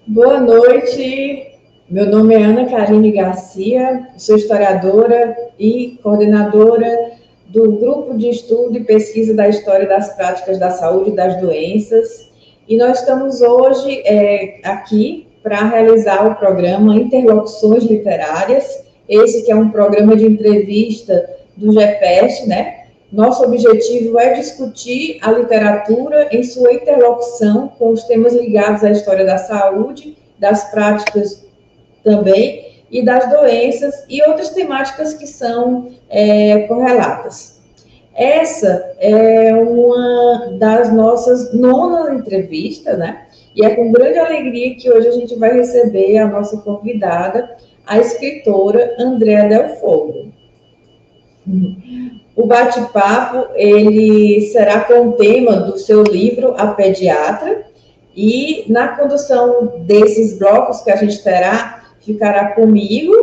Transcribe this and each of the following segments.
Boa noite, meu nome é Ana Karine Garcia, sou historiadora e coordenadora do Grupo de Estudo e Pesquisa da História das Práticas da Saúde e das Doenças, e nós estamos hoje aqui para realizar o programa Interlocuções Literárias, esse que é um programa de entrevista do GEPEST, né? Nosso objetivo é discutir a literatura em sua interlocução com os temas ligados à história da saúde, das práticas também, e das doenças e outras temáticas que são correlatas. Essa é uma das nossas nonas entrevistas, né? E é com grande alegria que hoje a gente vai receber a nossa convidada, a escritora Andréa Del Fogo. O bate-papo ele será com o tema do seu livro A Pediatra, e na condução desses blocos que a gente terá, ficará comigo,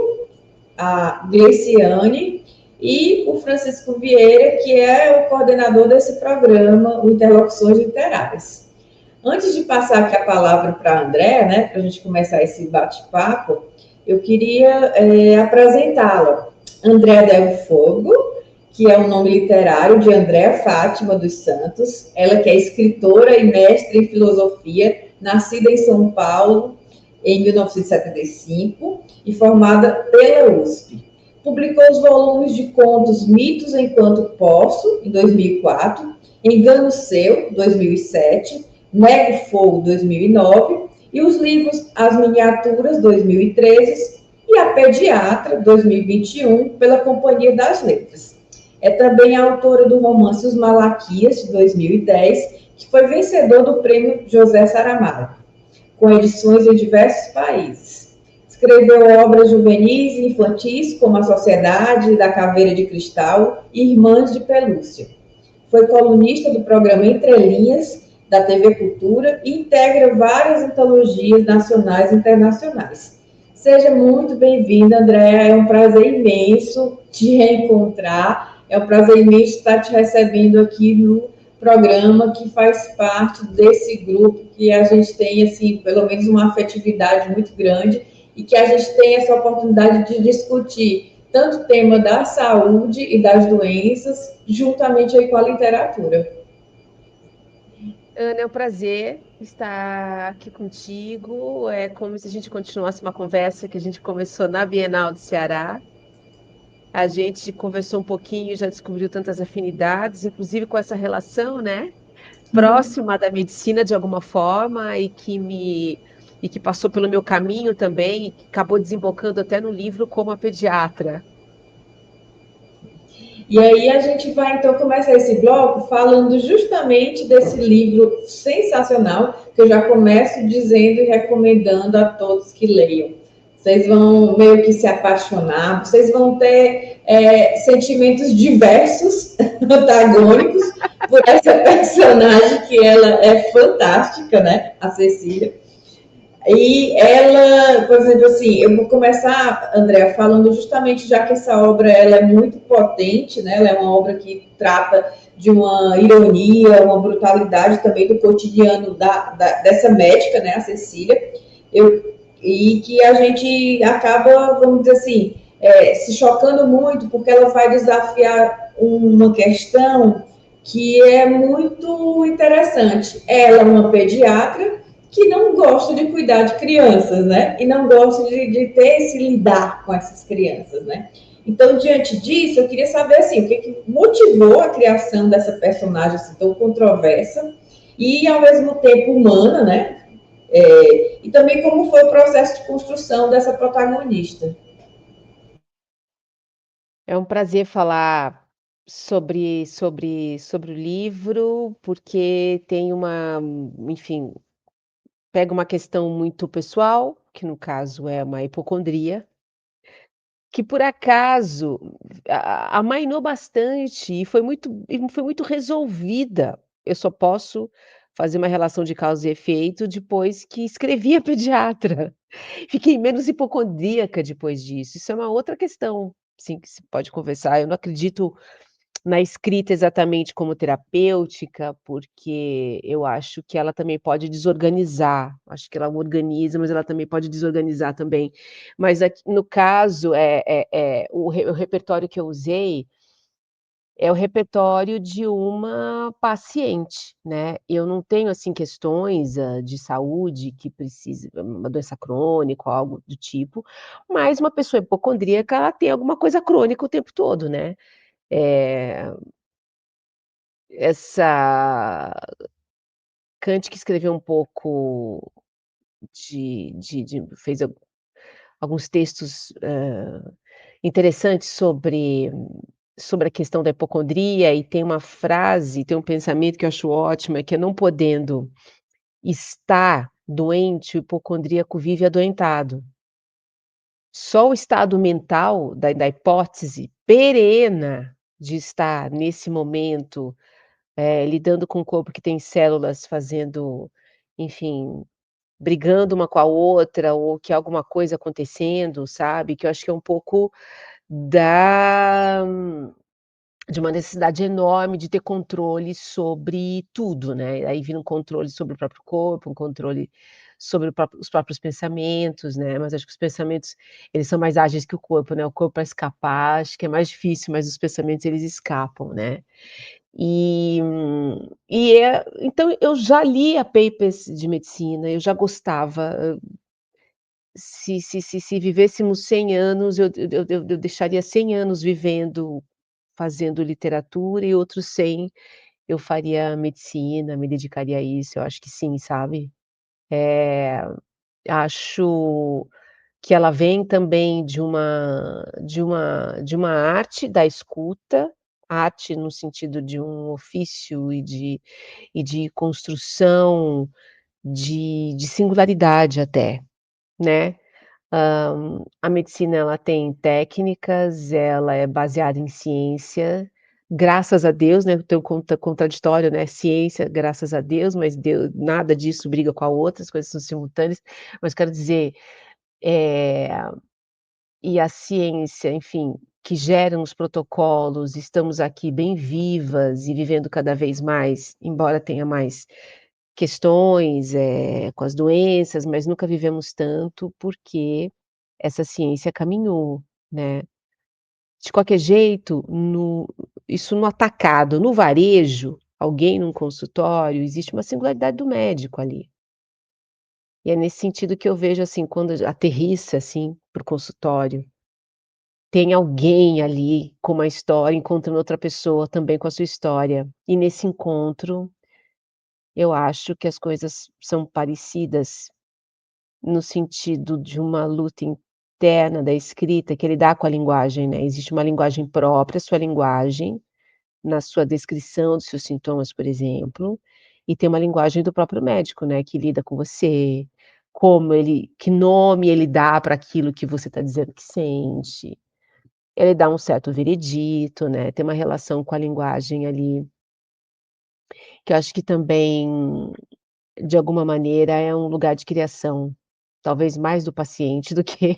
a Gleiciane, e o Francisco Vieira, que é o coordenador desse programa, o Interlocuções Literárias. Antes de passar aqui a palavra para a André, né, para a gente começar esse bate-papo, eu queria apresentá-la. Andréa Del Fogo, que é o nome literário de Andréa Fátima dos Santos, ela que é escritora e mestre em filosofia, nascida em São Paulo em 1975 e formada pela USP. Publicou os volumes de contos Mitos Enquanto Posso, em 2004, Engano Seu, 2007, Nego Fogo, 2009, e os livros As Miniaturas, 2013, e A Pediatra, 2021, pela Companhia das Letras. É também a autora do romance Os Malaquias, de 2010, que foi vencedor do prêmio José Saramago, com edições em diversos países. Escreveu obras juvenis e infantis, como A Sociedade da Caveira de Cristal e Irmãs de Pelúcia. Foi colunista do programa Entre Linhas, da TV Cultura, e integra várias antologias nacionais e internacionais. Seja muito bem-vinda, Andréa. É um prazer imenso te reencontrar. É um prazer imenso estar te recebendo aqui no programa que faz parte desse grupo que a gente tem, assim, pelo menos uma afetividade muito grande e que a gente tem essa oportunidade de discutir tanto o tema da saúde e das doenças, juntamente aí com a literatura. Ana, é um prazer estar aqui contigo. É como se a gente continuasse uma conversa que a gente começou na Bienal do Ceará. A gente conversou um pouquinho, já descobriu tantas afinidades, inclusive com essa relação, né, próxima da medicina de alguma forma e que passou pelo meu caminho também, e que acabou desembocando até no livro como a pediatra. E aí a gente vai então começar esse bloco falando justamente desse livro sensacional, que eu já começo dizendo e recomendando a todos que leiam. Vocês vão meio que se apaixonar, vocês vão ter sentimentos diversos, antagônicos, por essa personagem que ela é fantástica, né? A Cecília. E ela, por exemplo, assim, eu vou começar, Andréa, falando justamente, já que essa obra ela é muito potente, né? Ela é uma obra que trata de uma ironia, uma brutalidade também do cotidiano dessa médica, né, a Cecília, e que a gente acaba, vamos dizer assim, se chocando muito, porque ela vai desafiar uma questão que é muito interessante. Ela é uma pediatra que não gosta de cuidar de crianças, né? E não gosta de ter esse lidar com essas crianças, né? Então, diante disso, eu queria saber assim, o que motivou a criação dessa personagem assim, tão controversa e, ao mesmo tempo, humana, né? E também como foi o processo de construção dessa protagonista. É um prazer falar sobre o livro, porque tem enfim, pega uma questão muito pessoal, que no caso é uma hipocondria, que por acaso amainou bastante e foi muito resolvida. Eu só posso fazer uma relação de causa e efeito depois que escrevi a pediatra. Fiquei menos hipocondríaca depois disso. Isso é uma outra questão, sim, que se pode conversar. Eu não acredito na escrita exatamente como terapêutica, porque eu acho que ela também pode desorganizar, acho que ela organiza, mas ela também pode desorganizar também. Mas aqui no caso, o repertório que eu usei é o repertório de uma paciente, né. Eu não tenho, assim, questões, de saúde que precise uma doença crônica ou algo do tipo, mas uma pessoa hipocondríaca, ela tem alguma coisa crônica o tempo todo, né. Eh, essa Kant que escreveu um pouco de fez alguns textos, interessantes sobre a questão da hipocondria, e tem uma frase, tem um pensamento que eu acho ótimo, é que é: "Não podendo estar doente, o hipocondríaco vive adoentado". Só o estado mental da hipótese perena de estar nesse momento, lidando com um corpo que tem células fazendo, enfim, brigando uma com a outra, ou que alguma coisa acontecendo, sabe, que eu acho que é um pouco da de uma necessidade enorme de ter controle sobre tudo, né, aí vira um controle sobre o próprio corpo, um controle sobre os próprios pensamentos, né, mas acho que os pensamentos, eles são mais ágeis que o corpo, né, o corpo para escapar, acho que é mais difícil, mas os pensamentos eles escapam, né. Então eu já lia papers de medicina, eu já gostava, se vivêssemos 100 anos, eu deixaria 100 anos vivendo, fazendo literatura, e outros 100 eu faria medicina, me dedicaria a isso, eu acho que sim, sabe. Eh, Acho que ela vem também de uma arte da escuta, arte no sentido de um ofício e de construção de singularidade até, né. A medicina, ela tem técnicas, ela é baseada em ciência, graças a Deus, né, tem um contraditório, né, ciência, graças a Deus, mas Deus nada disso briga com a outra, as coisas são simultâneas, mas quero dizer, eh, e a ciência, enfim, que geram os protocolos, estamos aqui bem vivas e vivendo cada vez mais, embora tenha mais questões, com as doenças, mas nunca vivemos tanto, porque essa ciência caminhou, né. De qualquer jeito, no atacado, no varejo, alguém num consultório, existe uma singularidade do médico ali. E é nesse sentido que eu vejo, assim, quando aterrissa, assim, para o consultório, tem alguém ali com uma história encontrando outra pessoa também com a sua história. E nesse encontro, eu acho que as coisas são parecidas. No sentido de uma luta interna da escrita que ele dá com a linguagem, né, existe uma linguagem própria, sua linguagem, na sua descrição dos seus sintomas, por exemplo, e tem uma linguagem do próprio médico, né, que lida com você, como ele que nome ele dá para aquilo que você está dizendo que sente. Ele dá um certo veredito, né, tem uma relação com a linguagem ali, que eu acho que também, de alguma maneira, é um lugar de criação, talvez mais do paciente do que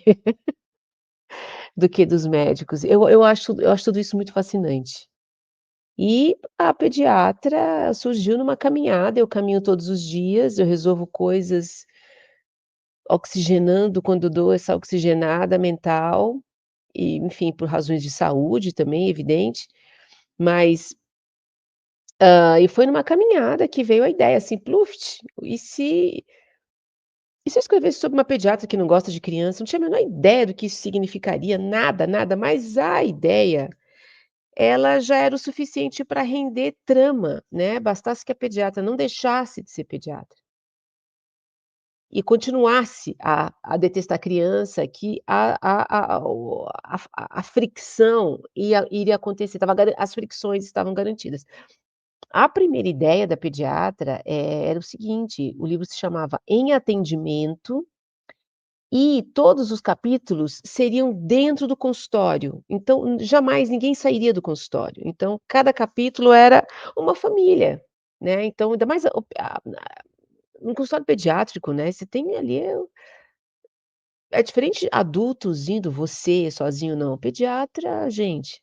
do que dos médicos. Eu acho tudo isso muito fascinante. E a pediatra surgiu numa caminhada, eu caminho todos os dias, eu resolvo coisas oxigenando quando dou essa oxigenada mental, e enfim, por razões de saúde também, evidente, mas, e foi numa caminhada que veio a ideia, assim, pluft, e se eu escrevesse sobre uma pediatra que não gosta de criança? Não tinha a menor ideia do que isso significaria, nada, nada, mas a ideia, ela já era o suficiente para render trama, né, bastasse que a pediatra não deixasse de ser pediatra, e continuasse a detestar a criança, que a fricção iria acontecer, as fricções estavam garantidas. A primeira ideia da pediatra, era o seguinte, o livro se chamava Em Atendimento, e todos os capítulos seriam dentro do consultório, então jamais ninguém sairia do consultório, então cada capítulo era uma família, né, então ainda mais no consultório pediátrico, né, você tem ali é diferente de adultos indo, você sozinho não, pediatra, gente,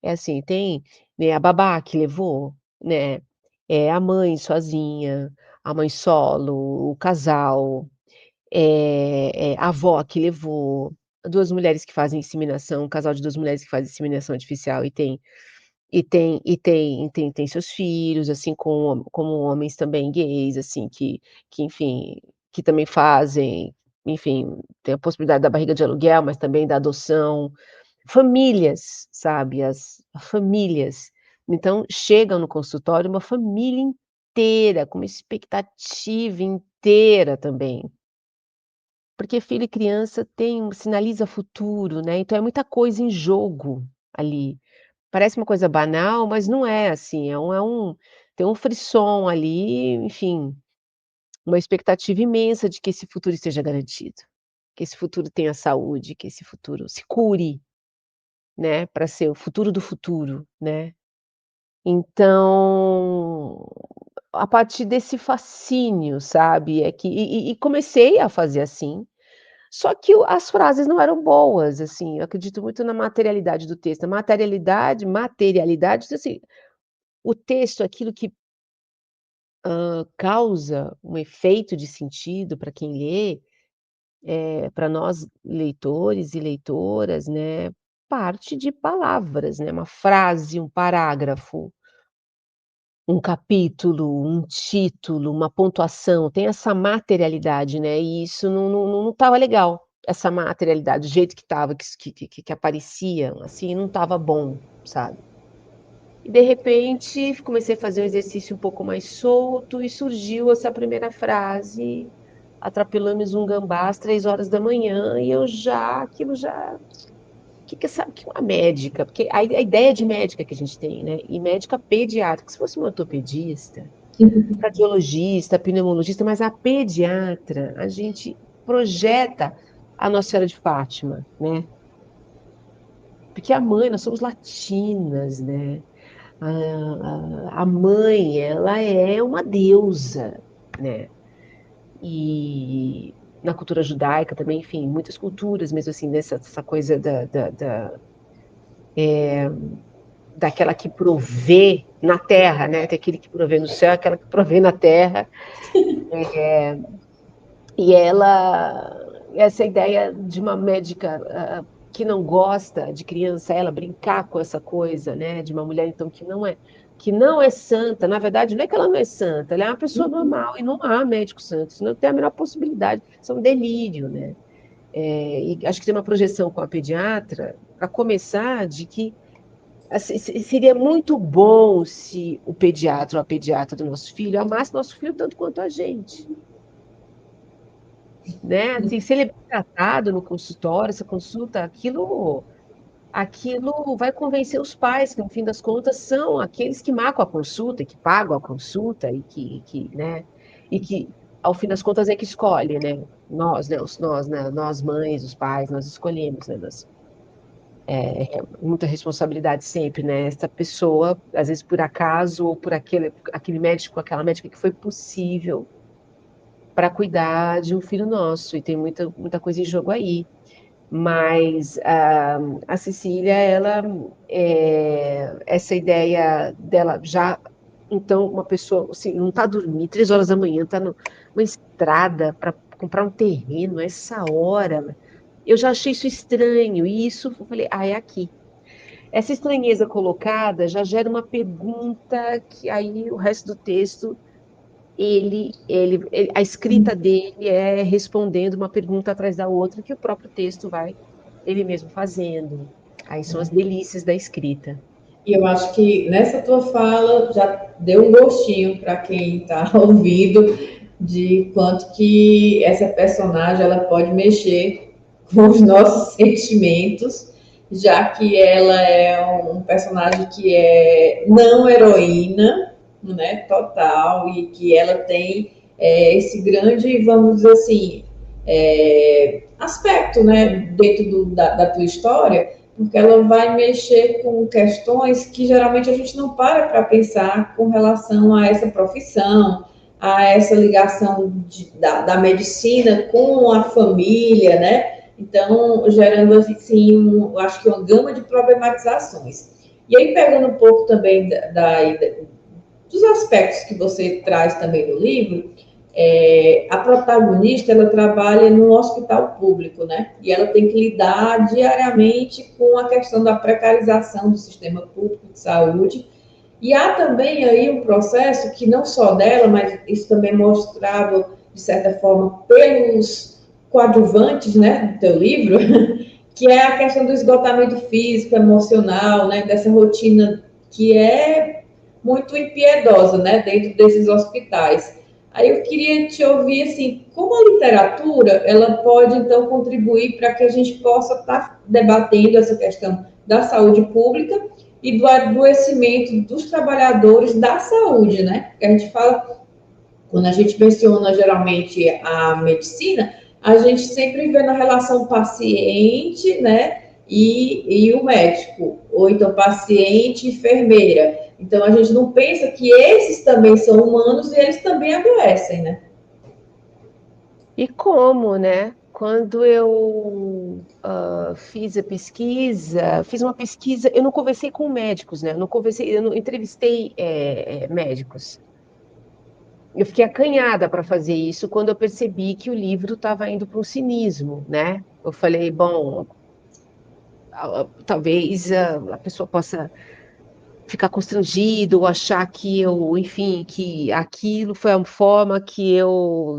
é assim, tem né, a babá que levou, né, a mãe sozinha, a mãe solo, o casal, a avó que levou, 2 mulheres que fazem inseminação, um casal de 2 mulheres que fazem inseminação artificial e tem seus filhos, assim, como homens também gays, assim, que enfim, que também fazem, enfim, tem a possibilidade da barriga de aluguel, mas também da adoção. Famílias, sabe, as famílias. Então chegam no consultório uma família inteira, com uma expectativa inteira também. Porque filho e criança sinaliza futuro, né, então é muita coisa em jogo ali. Parece uma coisa banal, mas não é assim, tem um frisson ali, enfim, uma expectativa imensa de que esse futuro esteja garantido, que esse futuro tenha saúde, que esse futuro se cure, né, para ser o futuro do futuro, né. Então, a partir desse fascínio, sabe, é que comecei a fazer assim, só que as frases não eram boas, assim, eu acredito muito na materialidade do texto, a materialidade, assim, o texto, aquilo que, causa um efeito de sentido para quem lê, para nós leitores e leitoras, né, parte de palavras, né, uma frase, um parágrafo, um capítulo, um título, uma pontuação, tem essa materialidade, né, e isso não estava legal, essa materialidade, do jeito que estava, que aparecia, assim, não estava bom, sabe. E de repente comecei a fazer um exercício um pouco mais solto e surgiu essa primeira frase: "Atropelamos um gambá às 3 horas da manhã", e eu já aquilo já que sabe que uma médica, porque a ideia de médica que a gente tem, né, e médica pediátrica, se fosse uma ortopedista, cardiologista, pneumologista, mas a pediatra, a gente projeta a Nossa Senhora de Fátima, né, porque a mãe, nós somos latinas, né, a mãe, ela é uma deusa, né, e na cultura judaica também, enfim, muitas culturas mesmo assim, dessa essa coisa daquela que provê na terra, né, tem aquele que provê no céu, aquela que provê na terra, e essa ideia de uma médica, que não gosta de criança, ela brincar com essa coisa, né, de uma mulher então que não é santa, na verdade não é que ela não é santa, ela é uma pessoa normal e não há médicos santos, não tem a menor possibilidade, isso é um delírio, né. E acho que tem uma projeção com a pediatra, para começar, de que assim, seria muito bom se o pediatra ou a pediatra do nosso filho amasse nosso filho tanto quanto a gente, né, assim, se ele é bem tratado no consultório, essa consulta, aquilo vai convencer os pais que, no fim das contas, são aqueles que marcam a consulta e que pagam a consulta né, e que, ao fim das contas, é que escolhe, né, nós, né, nós, né, nós mães, os pais, nós escolhemos, né, muita responsabilidade sempre, né, essa pessoa, às vezes por acaso ou por aquele médico, aquela médica que foi possível para cuidar de um filho nosso, e tem muita coisa em jogo aí. Mas a Cecília, ela, essa ideia dela já então uma pessoa, assim, não está dormindo 3 horas da manhã, está numa estrada para comprar um terreno essa hora, eu já achei isso estranho, e isso eu falei: "Ah, é aqui". Essa estranheza colocada já gera uma pergunta que aí o resto do texto, a escrita dele é respondendo uma pergunta atrás da outra que o próprio texto vai ele mesmo fazendo. Aí são as delícias da escrita. E eu acho que nessa tua fala já deu um gostinho para quem está ouvindo de quanto que essa personagem ela pode mexer com os nossos sentimentos, já que ela é um personagem que é não heroína, né, total, e que ela tem esse grande, vamos dizer assim, aspecto, né, dentro da tua história, porque ela vai mexer com questões que geralmente a gente não para pensar com relação a essa profissão, a essa ligação da medicina com a família, né? Então, gerando assim, acho que uma gama de problematizações. E aí, pegando um pouco também dos aspectos que você traz também no livro, a protagonista, ela trabalha num hospital público, né? E ela tem que lidar diariamente com a questão da precarização do sistema público de saúde. E há também aí um processo que não só dela, mas isso também é mostrado, de certa forma, pelos coadjuvantes, né, do teu livro, que é a questão do esgotamento físico, emocional, né, dessa rotina que é muito impiedosa, né, dentro desses hospitais. Aí eu queria te ouvir, assim, como a literatura, ela pode, então, contribuir para que a gente possa estar debatendo essa questão da saúde pública e do adoecimento dos trabalhadores da saúde, né? Porque a gente fala, quando a gente menciona geralmente a medicina, a gente sempre vê na relação paciente, né? E o médico, ou então paciente e enfermeira. Então a gente não pensa que esses também são humanos e eles também adoecem, né? E como, né? Quando eu fiz uma pesquisa, eu não conversei com médicos, né? Eu não entrevistei médicos. Eu fiquei acanhada para fazer isso quando eu percebi que o livro estava indo para um cinismo, né? Eu falei, bom, talvez a pessoa possa ficar constrangido ou achar que eu, enfim, que aquilo foi a forma que eu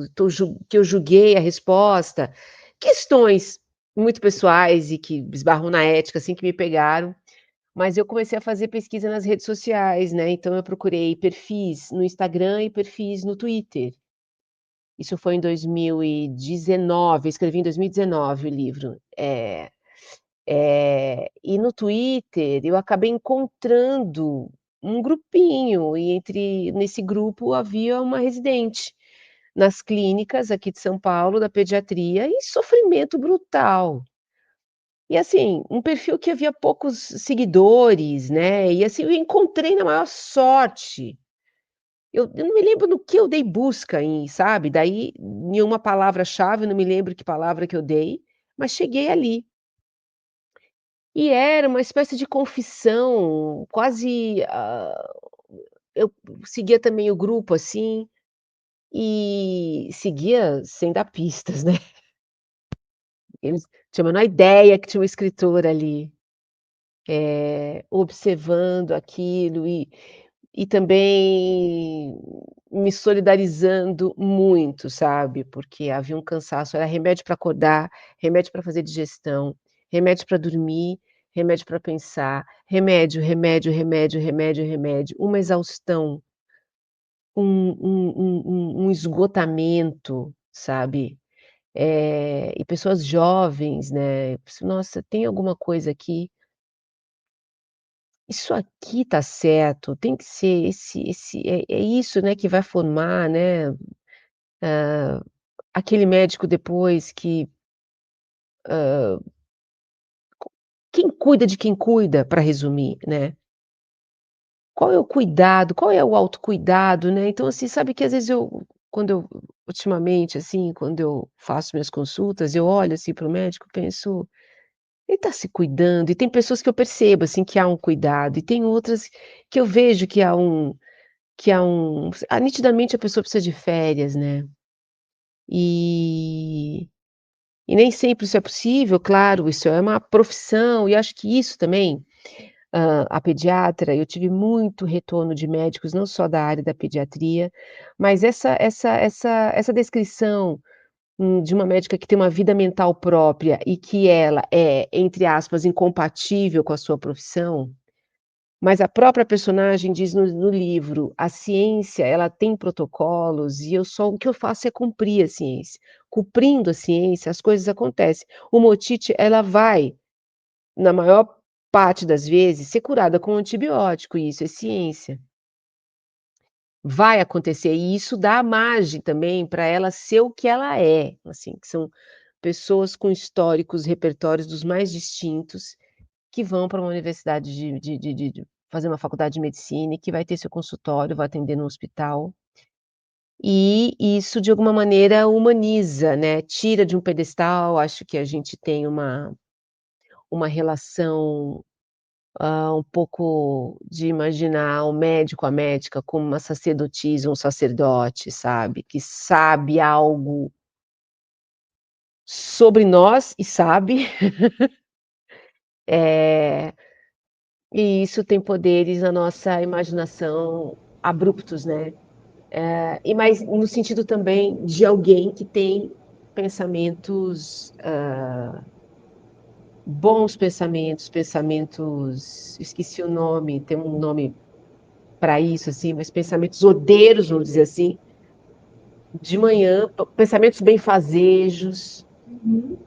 julguei a resposta. Questões muito pessoais e que esbarram na ética, assim, que me pegaram. Mas eu comecei a fazer pesquisa nas redes sociais, né, então eu procurei perfis no Instagram e perfis no Twitter. Isso foi em 2019, eu escrevi em 2019 o livro. E no Twitter eu acabei encontrando um grupinho e nesse grupo havia uma residente nas clínicas aqui de São Paulo da pediatria e sofrimento brutal. E assim, um perfil que havia poucos seguidores, né, e assim, eu encontrei na maior sorte. Eu não me lembro no que eu dei busca sabe, daí em uma palavra-chave, eu não me lembro que palavra que eu dei, mas cheguei ali. E era uma espécie de confissão, quase, eu seguia também o grupo, assim, e seguia sem dar pistas, né. Eles tinham a menor ideia que tinha uma escritora ali, observando aquilo e também me solidarizando muito, sabe, porque havia um cansaço, era remédio para acordar, remédio para fazer digestão, remédio para dormir, remédio para pensar, remédio, remédio, remédio, remédio, remédio, uma exaustão, um esgotamento, sabe, e pessoas jovens, né, "Nossa, tem alguma coisa aqui, isso aqui tá certo, tem que ser é isso, né, que vai formar, né, hã, aquele médico depois que, hã, quem cuida de quem cuida, para resumir, né. Qual é o cuidado, qual é o autocuidado, né. Então, assim, sabe que às vezes quando eu ultimamente, assim, quando eu faço minhas consultas, eu olho, assim, para o médico e penso: "Ele tá se cuidando", e tem pessoas que eu percebo, assim, que há um cuidado, e tem outras que eu vejo nitidamente a pessoa precisa de férias, né. E e nem sempre isso é possível, claro, isso é uma profissão e acho que isso também, a pediatra, eu tive muito retorno de médicos, não só da área da pediatria, mas essa descrição, de uma médica que tem uma vida mental própria e que ela é, entre aspas, "incompatível" com a sua profissão. Mas a própria personagem diz no livro: "A ciência, ela tem protocolos e o que eu faço é cumprir a ciência. Cumprindo a ciência, as coisas acontecem". Uma otite, ela vai, na maior parte das vezes, ser curada com antibiótico, e isso é ciência. Vai acontecer, e isso dá a margem também para ela ser o que ela é, assim, que são pessoas com históricos, repertórios dos mais distintos, que vão para uma universidade de fazer uma faculdade de medicina e que vai ter seu consultório, vai atender no hospital. E isso de alguma maneira humaniza, né, tira de um pedestal, acho que a gente tem uma relação, um pouco de imaginar o médico, a médica como uma sacerdotisa, um sacerdote, sabe, que sabe algo sobre nós e sabe, eh, e isso tem poderes na nossa imaginação abruptos, né. E mas no sentido também de alguém que tem pensamentos, bons pensamentos, pensamentos esqueci o nome, tem um nome para isso, assim, mas pensamentos ordeiros, vamos dizer assim, de manhã, pensamentos benfazejos, Uhum.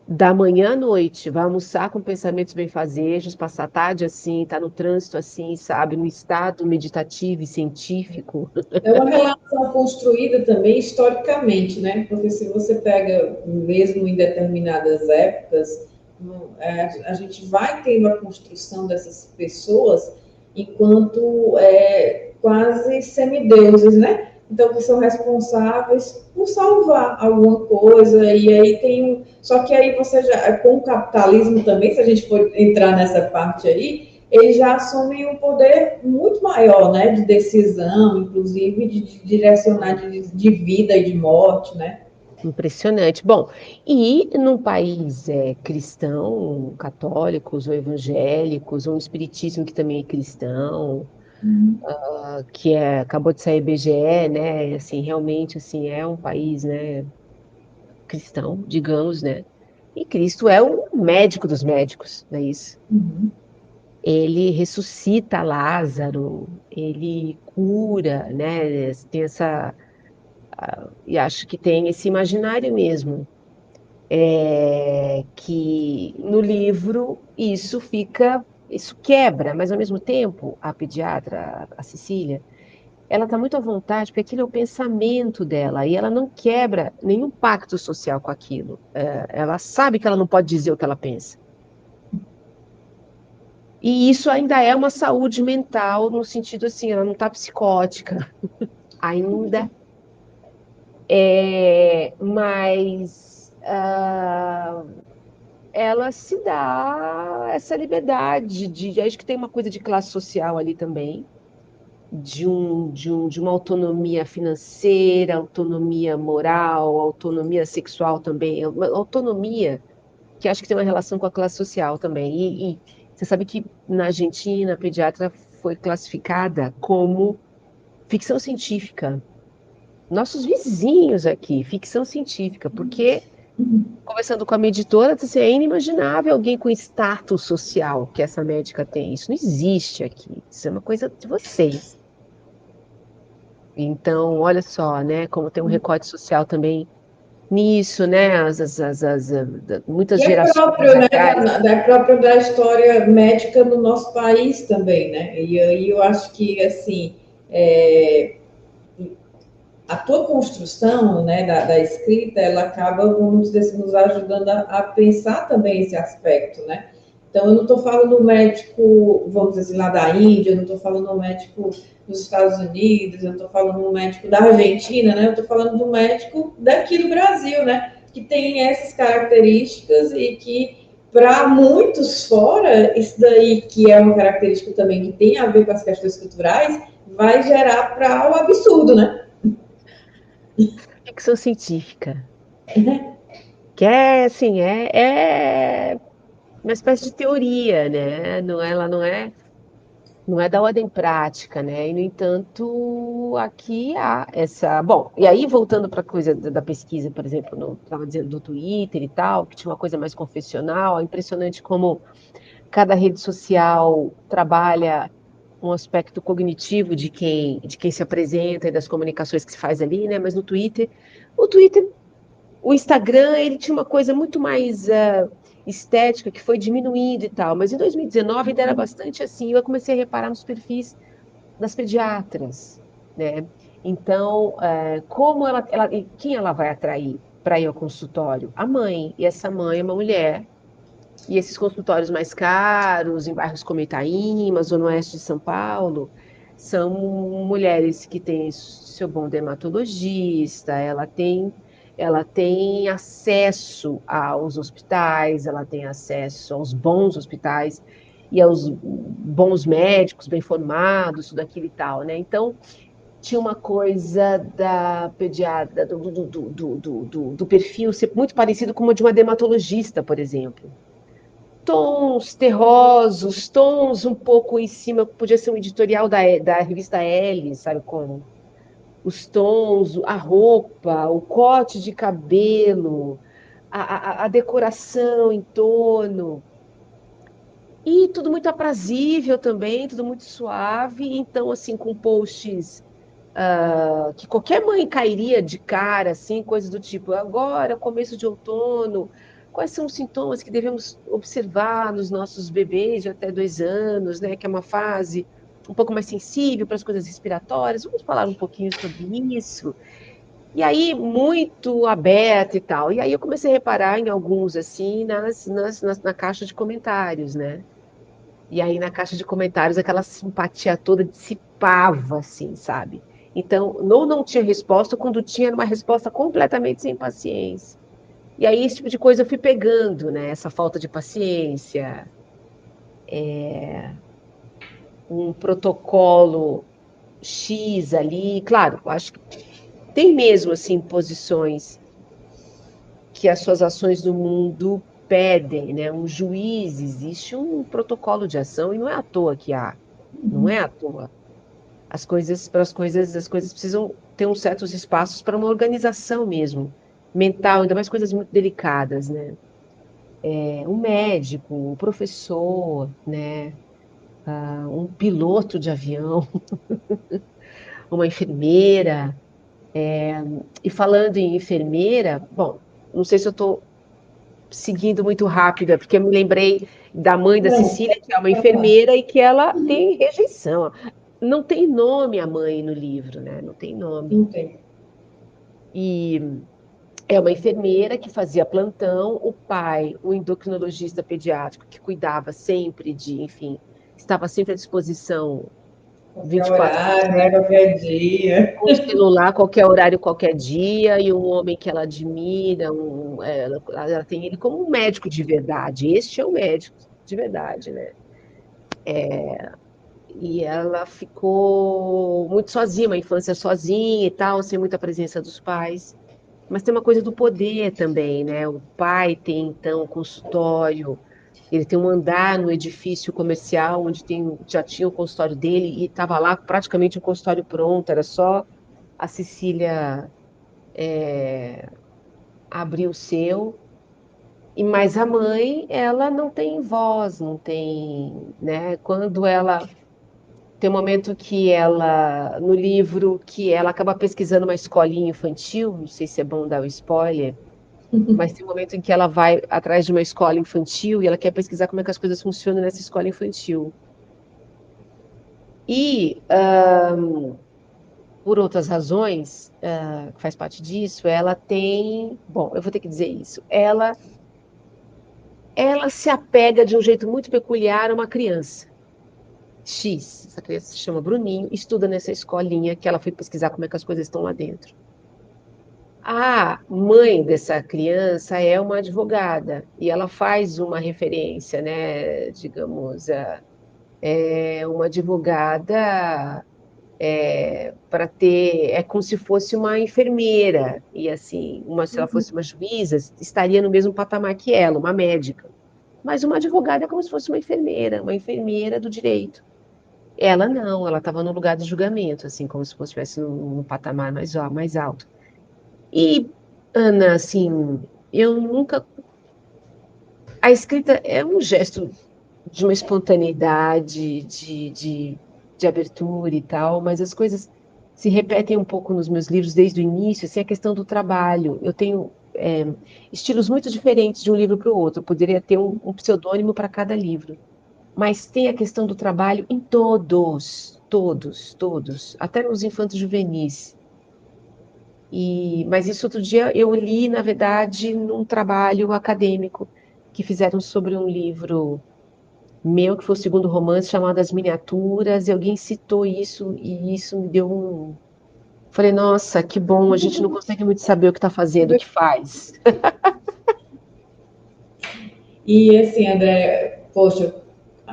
da manhã à noite, vai almoçar com pensamentos benfazejos, passar a tarde assim, tá no trânsito assim, sabe, no estado meditativo e científico. É uma relação construída também historicamente, né? Porque se você pega, mesmo em determinadas épocas, a gente vai tendo a construção dessas pessoas enquanto quase semideuses, né? Então, que são responsáveis por salvar alguma coisa, e aí tem um. Só que aí você já, com o capitalismo também, se a gente for entrar nessa parte aí, eles já assumem um poder muito maior, né, de decisão, inclusive de direcionar de vida e de morte, né? Impressionante. Bom, e num país, cristão, católicos ou evangélicos, ou um espiritismo que também é cristão, que acabou de sair IBGE, né, assim, realmente, assim, é um país, né, cristão, digamos, né, e Cristo é o médico dos médicos, não é isso? Uhum. Ele ressuscita Lázaro, ele cura, né, tem essa e acho que tem esse imaginário mesmo, que no livro isso quebra, mas ao mesmo tempo a pediatra, a Cecília, ela está muito à vontade, porque aquilo é o pensamento dela, e ela não quebra nenhum pacto social com aquilo. Ela sabe que ela não pode dizer o que ela pensa. E isso ainda é uma saúde mental, no sentido assim, ela não está psicótica ainda, mas, ela se dá essa liberdade de acho que tem uma coisa de classe social ali também, de uma autonomia financeira, autonomia moral, autonomia sexual também, uma autonomia que acho que tem uma relação com a classe social também. E você sabe que na Argentina a pediatra foi classificada como ficção científica. Nossos vizinhos aqui, ficção científica, porque conversando com a minha editora, disse assim: "É inimaginável alguém com status social que essa médica tem, isso não existe aqui, isso é uma coisa de vocês". Então, olha só, né, como tem um recorte social também nisso, né, muitas E é gerações próprio, né, atrás. é próprio da história médica no nosso país também, né? E aí eu acho que, assim, é, a tua construção, né, da escrita, ela acaba, vamos dizer assim, nos ajudando a pensar também esse aspecto, né? Então, eu não estou falando do médico, vamos dizer assim, lá da Índia, eu não estou falando do médico dos Estados Unidos, eu não estou falando do médico da Argentina, né? Eu estou falando do médico daqui do Brasil, né? Que tem essas características e que, para muitos fora, isso daí, que é uma característica também que tem a ver com as questões culturais, vai gerar para o absurdo, né? Ficção científica, que é assim, é uma espécie de teoria, né, ela não é da ordem prática, né, e no entanto, aqui há essa bom, e aí voltando para a coisa da pesquisa, por exemplo, estava dizendo do Twitter e tal, que tinha uma coisa mais confessional, é impressionante como cada rede social trabalha um aspecto cognitivo de quem se apresenta e das comunicações que se faz ali, né, mas no Twitter o Twitter o Instagram, ele tinha uma coisa muito mais, estética, que foi diminuindo e tal, mas em 2019 ainda era bastante assim, eu comecei a reparar nos perfis das pediatras, né. Então, como ela e quem ela vai atrair para ir ao consultório? A mãe, e essa mãe é uma mulher, e esses consultórios mais caros, em bairros como Itaim, zona oeste de São Paulo, são mulheres que têm seu bom dermatologista, ela tem acesso aos hospitais, ela tem acesso aos bons hospitais, e aos bons médicos, bem formados, tudo aquilo e tal, né? Então, tinha uma coisa da pediatra, do perfil ser muito parecido com uma de uma dermatologista, por exemplo. Tons terrosos, tons um pouco em cima, podia ser um editorial da revista Elle, sabe como? Os tons, a roupa, o corte de cabelo, a decoração em torno. E tudo muito aprazível também, tudo muito suave. Então, assim, com posts que qualquer mãe cairia de cara, assim, coisas do tipo, agora, começo de outono, quais são os sintomas que devemos observar nos nossos bebês de até 2 anos, né? Que é uma fase um pouco mais sensível para as coisas respiratórias. Vamos falar um pouquinho sobre isso. E aí, muito aberta e tal. E aí eu comecei a reparar em alguns, assim, na caixa de comentários, né? E aí, na caixa de comentários, aquela simpatia toda dissipava, assim, sabe? Então, não tinha resposta, quando tinha, era uma resposta completamente sem paciência. E aí, esse tipo de coisa eu fui pegando, né? Essa falta de paciência, um protocolo X ali. Claro, eu acho que tem mesmo, assim, posições que as suas ações no mundo pedem, né? Um juiz, existe um protocolo de ação, e não é à toa que há. Não é à toa. As coisas precisam ter uns certos espaços para uma organização mesmo, mental, ainda mais coisas muito delicadas, né? Um médico, um professor, né? Um piloto de avião, uma enfermeira. E falando em enfermeira, bom, não sei se eu estou seguindo muito rápida, porque eu me lembrei da mãe da Não, Cecília, que é uma pode falar. enfermeira e que ela tem rejeição. Não tem nome a mãe no livro, né? Não tem nome. Não tem. E é uma enfermeira que fazia plantão, o pai, o endocrinologista pediátrico, que cuidava sempre de, enfim, estava sempre à disposição Qualquer 24 por horário, né? 7, Qualquer dia. com o celular, qualquer horário, qualquer dia, e um homem que ela admira, ela tem ele como um médico de verdade. Este é o médico de verdade, né? E ela ficou muito sozinha, uma infância sozinha e tal, sem muita presença dos pais. Mas tem uma coisa do poder também, né? O pai tem, então, um consultório, ele tem um andar no edifício comercial, onde já tinha o consultório dele, e estava lá praticamente o consultório pronto, era só a Cecília abrir o seu. Mas a mãe, ela não tem voz, não tem, né? Quando ela tem um momento que ela, no livro, que ela acaba pesquisando uma escolinha infantil, não sei se é bom dar o spoiler, mas tem um momento em que ela vai atrás de uma escola infantil e ela quer pesquisar como é que as coisas funcionam nessa escola infantil. E, por outras razões, que faz parte disso, ela tem. Bom, eu vou ter que dizer isso. Ela se apega de um jeito muito peculiar a uma criança. X. Essa criança se chama Bruninho, estuda nessa escolinha que ela foi pesquisar como é que as coisas estão lá dentro. A mãe dessa criança é uma advogada e ela faz uma referência, né, digamos, é uma advogada para ter, é como se fosse uma enfermeira e assim, se ela fosse uma juíza, estaria no mesmo patamar que ela, uma médica. Mas uma advogada é como se fosse uma enfermeira do direito. Ela não, ela estava no lugar de julgamento, assim, como se fosse estivesse num patamar mais alto. E, Ana, assim, eu nunca. A escrita é um gesto de uma espontaneidade, de abertura e tal, mas as coisas se repetem um pouco nos meus livros desde o início, assim, a questão do trabalho. Eu tenho estilos muito diferentes de um livro para o outro, eu poderia ter um pseudônimo para cada livro, mas tem a questão do trabalho em todos, todos, todos, até nos infantos juvenis. Mas isso outro dia eu li, na verdade, num trabalho acadêmico que fizeram sobre um livro meu, que foi o segundo romance, chamado As Miniaturas, e alguém citou isso, e isso me deu um. Falei, nossa, que bom, a gente não consegue muito saber o que está fazendo, o que faz. E assim, André, poxa,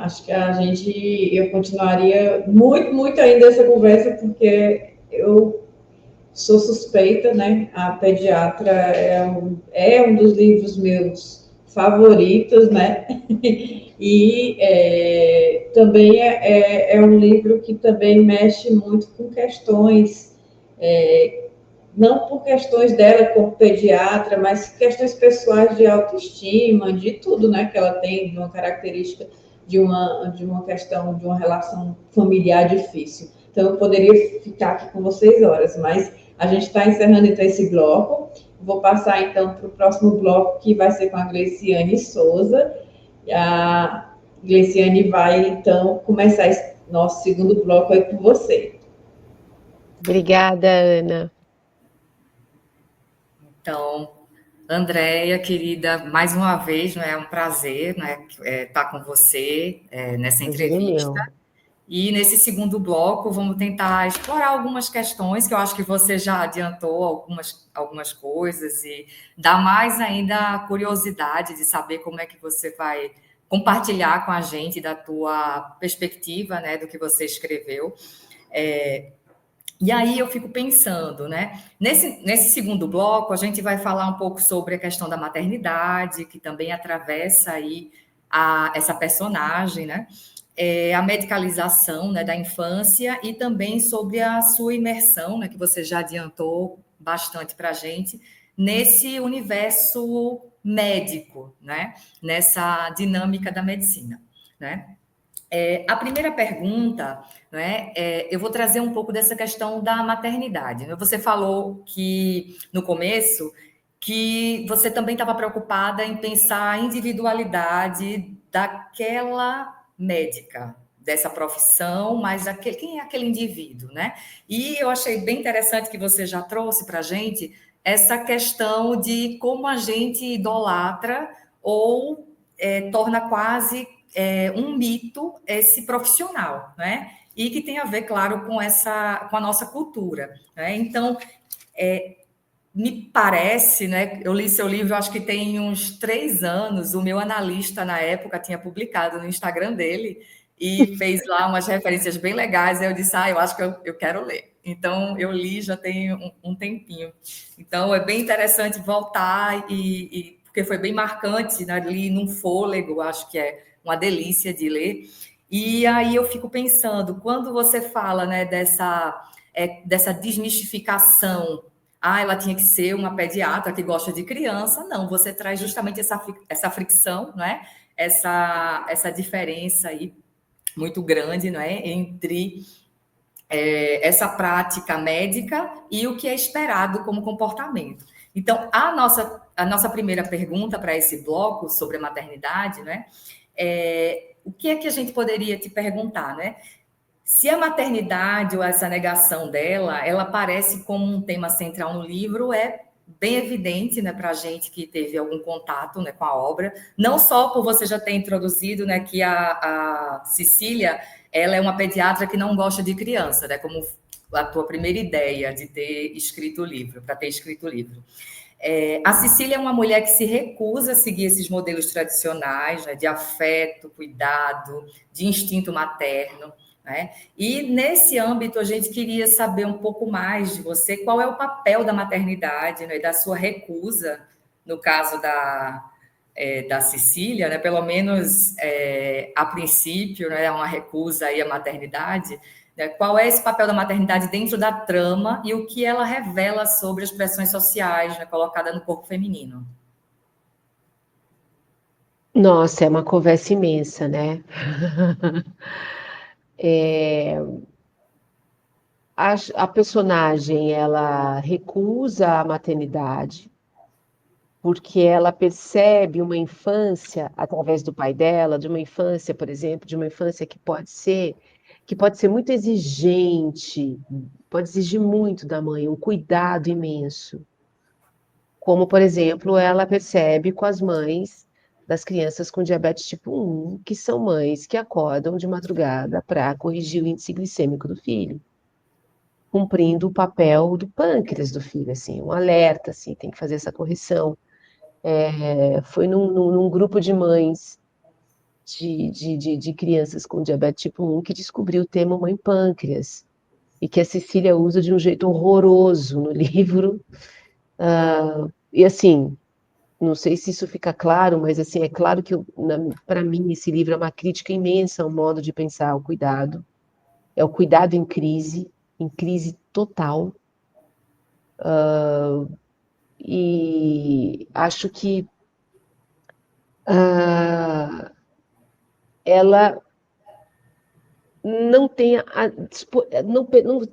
Acho que eu continuaria muito, muito ainda essa conversa, porque eu sou suspeita, né? A Pediatra é um dos livros meus favoritos, né? E também é um livro que também mexe muito com questões, não por questões dela como pediatra, mas questões pessoais de autoestima, de tudo, né? Que ela tem, de uma característica de uma questão, de uma relação familiar difícil. Então, eu poderia ficar aqui com vocês horas, mas a gente está encerrando então esse bloco. Vou passar então para o próximo bloco, que vai ser com a Gleiciane Souza. A Gleiciane vai então começar esse nosso segundo bloco aí com você. Obrigada, Ana. Então, Andréia, querida, mais uma vez, é um prazer, estar com você nessa entrevista. E nesse segundo bloco, vamos tentar explorar algumas questões que eu acho que você já adiantou algumas coisas e dá mais ainda a curiosidade de saber como é que você vai compartilhar com a gente da tua perspectiva, né, do que você escreveu. E aí eu fico pensando, né? Nesse segundo bloco, a gente vai falar um pouco sobre a questão da maternidade, que também atravessa aí essa personagem, né? A medicalização, né, da infância e também sobre a sua imersão, né, que você já adiantou bastante para a gente, nesse universo médico, né? Nessa dinâmica da medicina, né? A primeira pergunta, né, eu vou trazer um pouco dessa questão da maternidade. Você falou que, no começo, que você também estava preocupada em pensar a individualidade daquela médica, dessa profissão, mas quem é aquele indivíduo, né? E eu achei bem interessante que você já trouxe para a gente essa questão de como a gente idolatra ou torna quase um mito esse profissional, né? E que tem a ver, claro, com a nossa cultura, né? Então, me parece, né? Eu li seu livro, acho que tem uns 3 anos. O meu analista na época tinha publicado no Instagram dele e fez lá umas referências bem legais. Aí eu disse, eu acho que eu quero ler. Então, eu li já tem um tempinho. Então, é bem interessante voltar porque foi bem marcante, né? Li num fôlego, acho que é uma delícia de ler. E aí eu fico pensando, quando você fala, né, dessa desmistificação, ela tinha que ser uma pediatra que gosta de criança, não, você traz justamente essa fricção, não é? Essa diferença aí muito grande, não é? Entre essa prática médica e o que é esperado como comportamento. Então, a nossa primeira pergunta para esse bloco sobre a maternidade, né? O que é que a gente poderia te perguntar, né? Se a maternidade ou essa negação dela, ela aparece como um tema central no livro, é bem evidente, né, para a gente que teve algum contato, né, com a obra, não só por você já ter introduzido, né, que a Cecília, ela é uma pediatra que não gosta de criança, né, como a tua primeira ideia de ter escrito o livro, para ter escrito o livro. A Cecília é uma mulher que se recusa a seguir esses modelos tradicionais, né, de afeto, cuidado, de instinto materno, né? E nesse âmbito a gente queria saber um pouco mais de você, qual é o papel da maternidade, né, e da sua recusa, no caso da Cecília, né, pelo menos a princípio, né, uma recusa aí à maternidade. Qual é esse papel da maternidade dentro da trama e o que ela revela sobre as pressões sociais, né, colocadas no corpo feminino? Nossa, é uma conversa imensa, né? A personagem, ela recusa a maternidade porque ela percebe uma infância através do pai dela, de uma infância, por exemplo, de uma infância que pode ser muito exigente, pode exigir muito da mãe, um cuidado imenso. Como, por exemplo, ela percebe com as mães das crianças com diabetes tipo 1, que são mães que acordam de madrugada para corrigir o índice glicêmico do filho, cumprindo o papel do pâncreas do filho, assim, um alerta, assim, tem que fazer essa correção. Foi num grupo de mães de crianças com diabetes tipo 1 que descobriu o termo mãe pâncreas, e que a Cecília usa de um jeito horroroso no livro. E assim, não sei se isso fica claro, mas assim, é claro que para mim esse livro é uma crítica imensa ao modo de pensar o cuidado. É o cuidado em crise total. E acho que ela não tem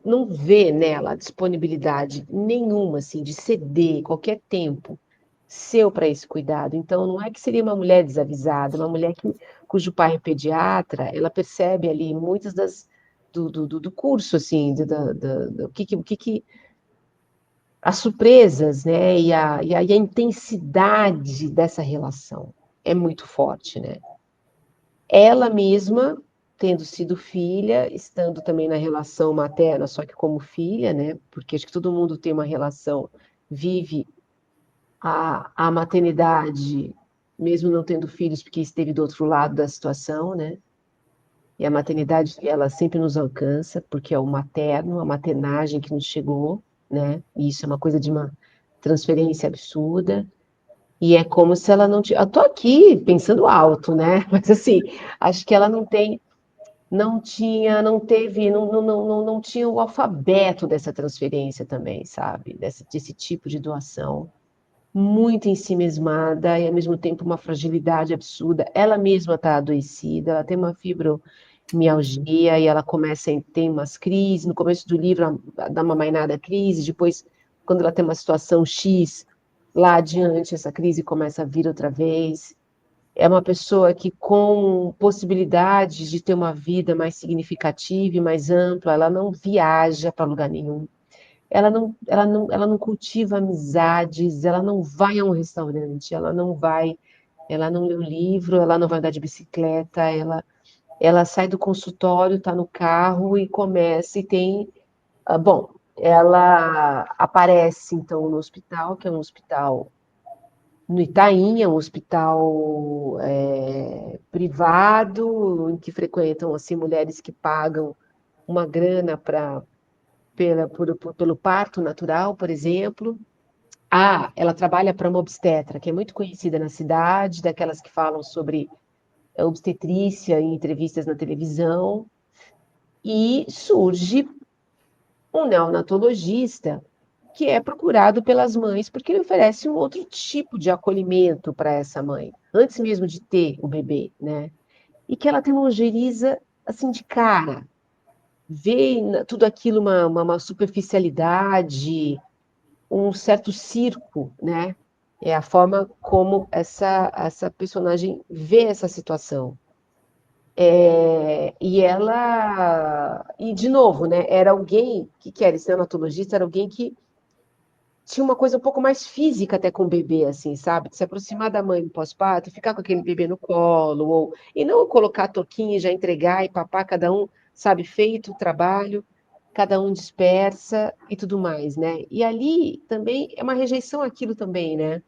não vê nela a disponibilidade nenhuma assim de ceder qualquer tempo seu para esse cuidado. Então não é que seria uma mulher desavisada, uma mulher cujo pai é pediatra, ela percebe ali muitas do curso assim, o que as surpresas, né, e a intensidade dessa relação é muito forte, né? Ela mesma, tendo sido filha, estando também na relação materna, só que como filha, né? Porque acho que todo mundo tem uma relação, vive a maternidade, mesmo não tendo filhos, porque esteve do outro lado da situação, né? E a maternidade, ela sempre nos alcança, porque é o materno, a maternagem que nos chegou, né? E isso é uma coisa de uma transferência absurda. E é como se ela não tivesse. Eu tô aqui pensando alto, né? Mas assim, acho que ela não tinha, não teve, não tinha o alfabeto dessa transferência também, sabe? Desse tipo de doação. Muito ensimesmada e ao mesmo tempo uma fragilidade absurda. Ela mesma está adoecida, ela tem uma fibromialgia e ela começa a ter umas crises. No começo do livro, dá uma mainada crise, depois, quando ela tem uma situação X, lá adiante, essa crise começa a vir outra vez. É uma pessoa que, com possibilidades de ter uma vida mais significativa e mais ampla, ela não viaja para lugar nenhum. Ela não cultiva amizades, ela não vai a um restaurante, ela não lê um livro, ela não vai andar de bicicleta, ela sai do consultório, está no carro e começa e tem. Bom, ela aparece então no hospital, que é um hospital no Itaim, é um hospital privado, em que frequentam assim, mulheres que pagam uma grana pelo parto natural, por exemplo. Ela trabalha para uma obstetra, que é muito conhecida na cidade, daquelas que falam sobre obstetrícia em entrevistas na televisão, e surge um neonatologista que é procurado pelas mães porque ele oferece um outro tipo de acolhimento para essa mãe, antes mesmo de ter o bebê, né? E que ela tem uma ojeriza assim de cara, vê tudo aquilo uma superficialidade, um certo circo, né? É a forma como essa personagem vê essa situação. E de novo, né? Era alguém que era esse neonatologista, era alguém que tinha uma coisa um pouco mais física até com o bebê, assim, sabe? De se aproximar da mãe no pós-parto, ficar com aquele bebê no colo, e não colocar a toquinha e já entregar e papar cada um, sabe, feito o trabalho, cada um dispersa e tudo mais, né? E ali também é uma rejeição àquilo também, né?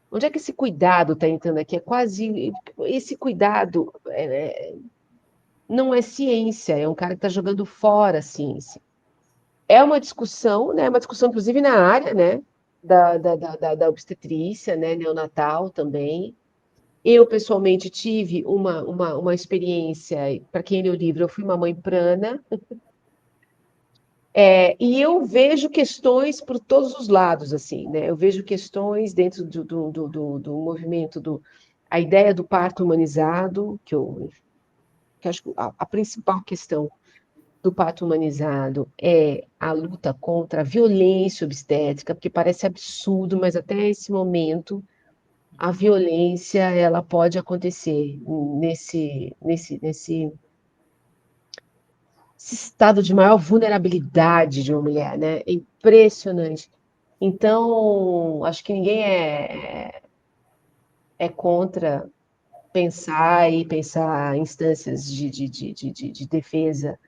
Onde é que esse cuidado está entrando aqui? É quase. Esse cuidado não é ciência, é um cara que está jogando fora a ciência. É uma discussão, né? Uma discussão, inclusive, na área, né? Da obstetrícia, né? Neonatal também. Eu, pessoalmente, tive uma experiência, para quem lê o livro, eu fui uma mãe prana, e eu vejo questões por todos os lados, assim, né? Eu vejo questões dentro do movimento a ideia do parto humanizado, que eu acho que a principal questão do parto humanizado é a luta contra a violência obstétrica, porque parece absurdo, mas até esse momento a violência ela pode acontecer nesse estado de maior vulnerabilidade de uma mulher, né? É impressionante. Então, acho que ninguém é contra pensar instâncias de defesa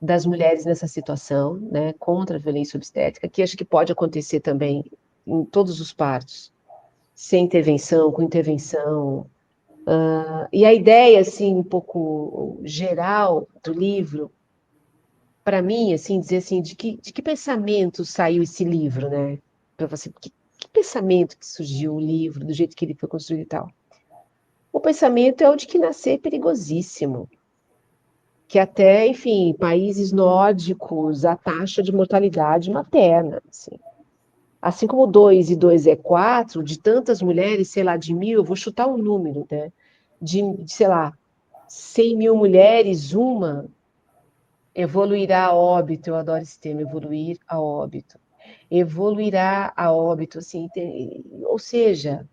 das mulheres nessa situação, né, contra a violência obstétrica, que acho que pode acontecer também em todos os partos, sem intervenção, com intervenção. E a ideia, assim, um pouco geral do livro, para mim, assim, dizer assim, de que pensamento saiu esse livro, né? Para você, que pensamento que surgiu o livro, do jeito que ele foi construído e tal? O pensamento é o de que nascer é perigosíssimo, que até, enfim, países nórdicos, a taxa de mortalidade materna, assim. Assim como 2 e 2 é 4, de tantas mulheres, sei lá, de 1.000, eu vou chutar um número, né? Sei lá, 100 mil mulheres, uma evoluirá a óbito, eu adoro esse termo, evoluir a óbito. Evoluirá a óbito, assim, ou seja,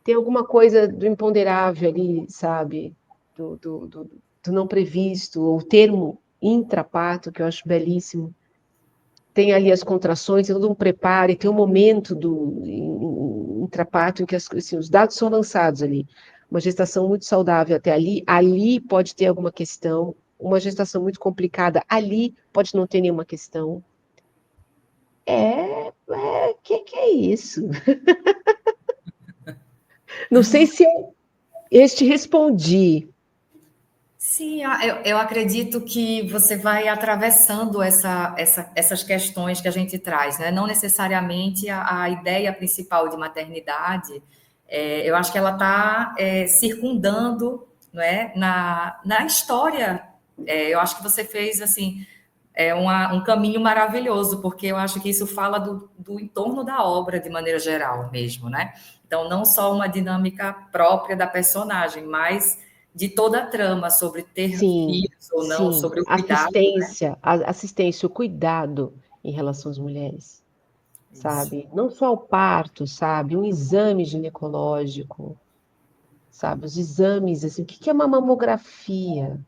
tem alguma coisa do imponderável ali, sabe? Do não previsto, o termo intraparto, que eu acho belíssimo. Tem ali as contrações, tem todo um preparo, e tem um momento do intraparto em que assim, os dados são lançados ali. Uma gestação muito saudável até ali pode ter alguma questão, uma gestação muito complicada, ali pode não ter nenhuma questão. Que é isso? Não sei se eu te respondi. Sim, eu acredito que você vai atravessando essas questões que a gente traz, né? Não necessariamente a ideia principal de maternidade, eu acho que ela está circundando, não é, na história. Eu acho que você fez assim um caminho maravilhoso, porque eu acho que isso fala do entorno da obra de maneira geral mesmo, né? Então, não só uma dinâmica própria da personagem, mas de toda a trama sobre ter Sim, filhos ou não, sim. sobre o cuidado, né? Assistência, o cuidado em relação às mulheres, Isso. sabe? Não só o parto, sabe? Um exame ginecológico, sabe? Os exames, assim, o que que é uma mamografia,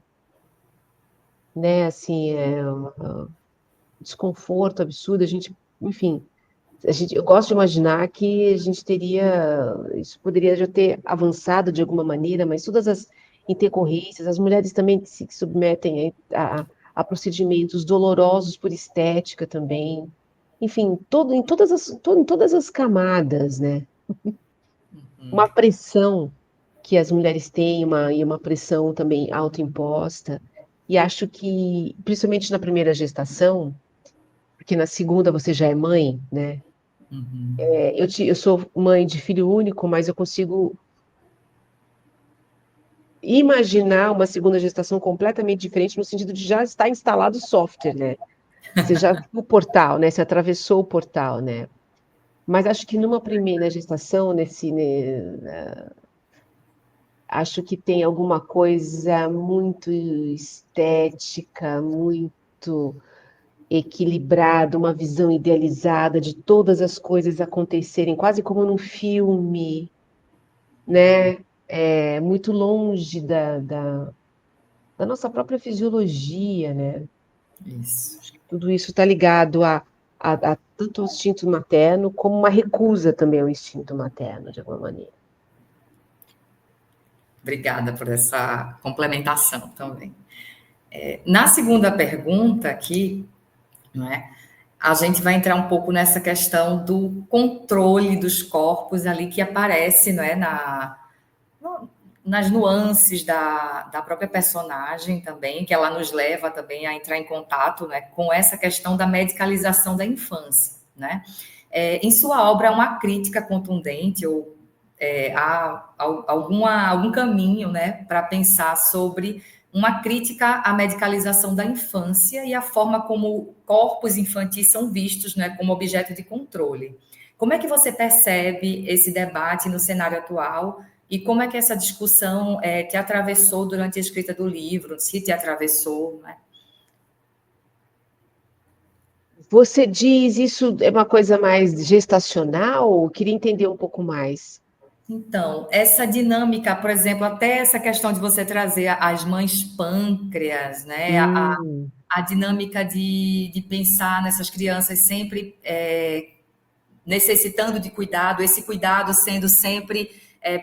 né? Assim, um desconforto absurdo, a gente, enfim, eu gosto de imaginar que a gente isso poderia já ter avançado de alguma maneira, mas todas as intercorrências, as mulheres também se submetem a procedimentos dolorosos por estética também, enfim, em todas as camadas, né? Uma pressão que as mulheres têm, e uma pressão também autoimposta, e acho que, principalmente na primeira gestação, porque na segunda você já é mãe, né? Eu sou mãe de filho único, mas eu consigo imaginar uma segunda gestação completamente diferente, no sentido de já estar instalado o software, né? Você já viu o portal, né? Você atravessou o portal, né? Mas acho que numa primeira gestação, acho que tem alguma coisa muito estética, muito equilibrada, uma visão idealizada de todas as coisas acontecerem, quase como num filme, né? Muito longe da nossa própria fisiologia, né? Isso. Tudo isso está ligado a tanto ao instinto materno, como uma recusa também ao instinto materno, de alguma maneira. Obrigada por essa complementação também. Na segunda pergunta aqui, não é? A gente vai entrar um pouco nessa questão do controle dos corpos ali que aparece, não é, nas nuances da própria personagem também, que ela nos leva também a entrar em contato, né, com essa questão da medicalização da infância, né? Em sua obra há uma crítica contundente ou há algum caminho, né, para pensar sobre uma crítica à medicalização da infância e a forma como corpos infantis são vistos, né, como objeto de controle. Como é que você percebe esse debate no cenário atual e como é que essa discussão te atravessou durante a escrita do livro, se te atravessou, né? Você diz isso é uma coisa mais gestacional? Eu queria entender um pouco mais. Então, essa dinâmica, por exemplo, até essa questão de você trazer as mães pâncreas, né? Hum, A dinâmica de pensar nessas crianças sempre necessitando de cuidado, esse cuidado sendo sempre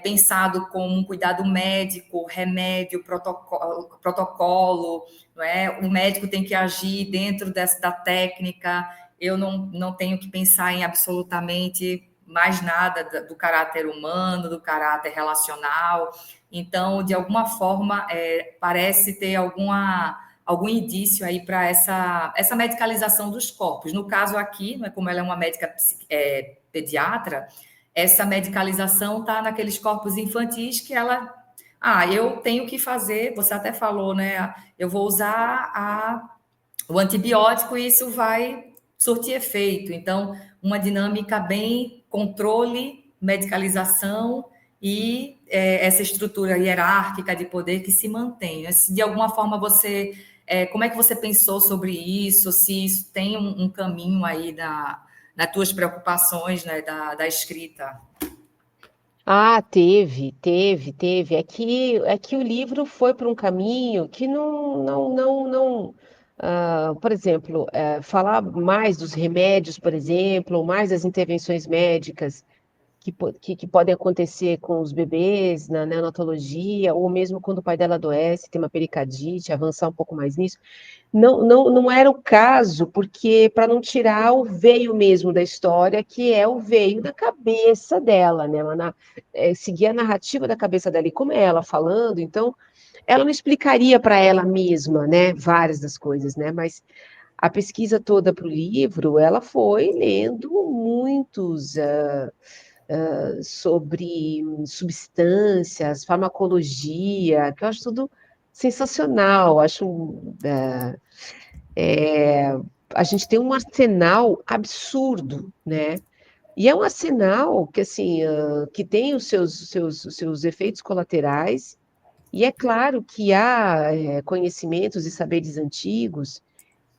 pensado como um cuidado médico, remédio, protocolo, não é? O médico tem que agir dentro da técnica, eu não tenho que pensar em absolutamente mais nada do caráter humano, do caráter relacional. Então, de alguma forma, parece ter algum indício aí para essa medicalização dos corpos. No caso aqui, né, como ela é uma médica pediatra, essa medicalização está naqueles corpos infantis que ela... eu tenho que fazer, você até falou, né? Eu vou usar o antibiótico e isso vai surtir efeito. Então, uma dinâmica bem controle, medicalização e essa estrutura hierárquica de poder que se mantém. Se de alguma forma como é que você pensou sobre isso? Se isso tem um caminho aí nas tuas preocupações, né, da escrita? Teve. É que o livro foi para um caminho que não. Por exemplo, falar mais dos remédios, por exemplo, ou mais das intervenções médicas que podem acontecer com os bebês na neonatologia, ou mesmo quando o pai dela adoece, tem uma pericardite, avançar um pouco mais nisso. Não era o caso, porque para não tirar o veio mesmo da história, que é o veio da cabeça dela, né? Seguir a narrativa da cabeça dela, e como é ela falando, então ela não explicaria para ela mesma, né, várias das coisas, né? Mas a pesquisa toda para o livro, ela foi lendo muitos sobre substâncias, farmacologia, que eu acho tudo sensacional. A gente tem um arsenal absurdo, né? E é um arsenal que, assim, que tem os seus efeitos colaterais, e é claro que há conhecimentos e saberes antigos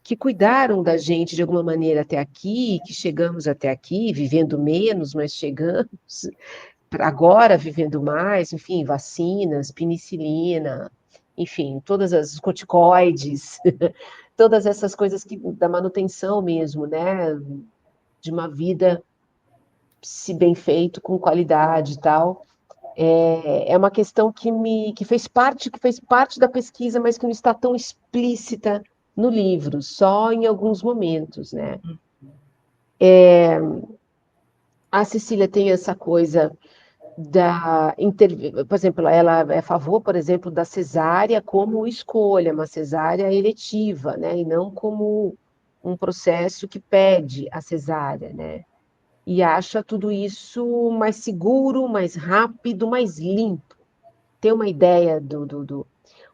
que cuidaram da gente de alguma maneira até aqui, que chegamos até aqui, vivendo menos, mas chegamos, agora vivendo mais, enfim, vacinas, penicilina, enfim, todas as corticoides, todas essas coisas da manutenção mesmo, né, de uma vida, se bem feito, com qualidade e tal. É uma questão que fez parte da pesquisa, mas que não está tão explícita no livro, só em alguns momentos, né? A Cecília tem essa coisa por exemplo, ela é a favor, por exemplo, da cesárea como escolha, uma cesárea eletiva, né? E não como um processo que pede a cesárea, né? E acha tudo isso mais seguro, mais rápido, mais limpo. Tem uma ideia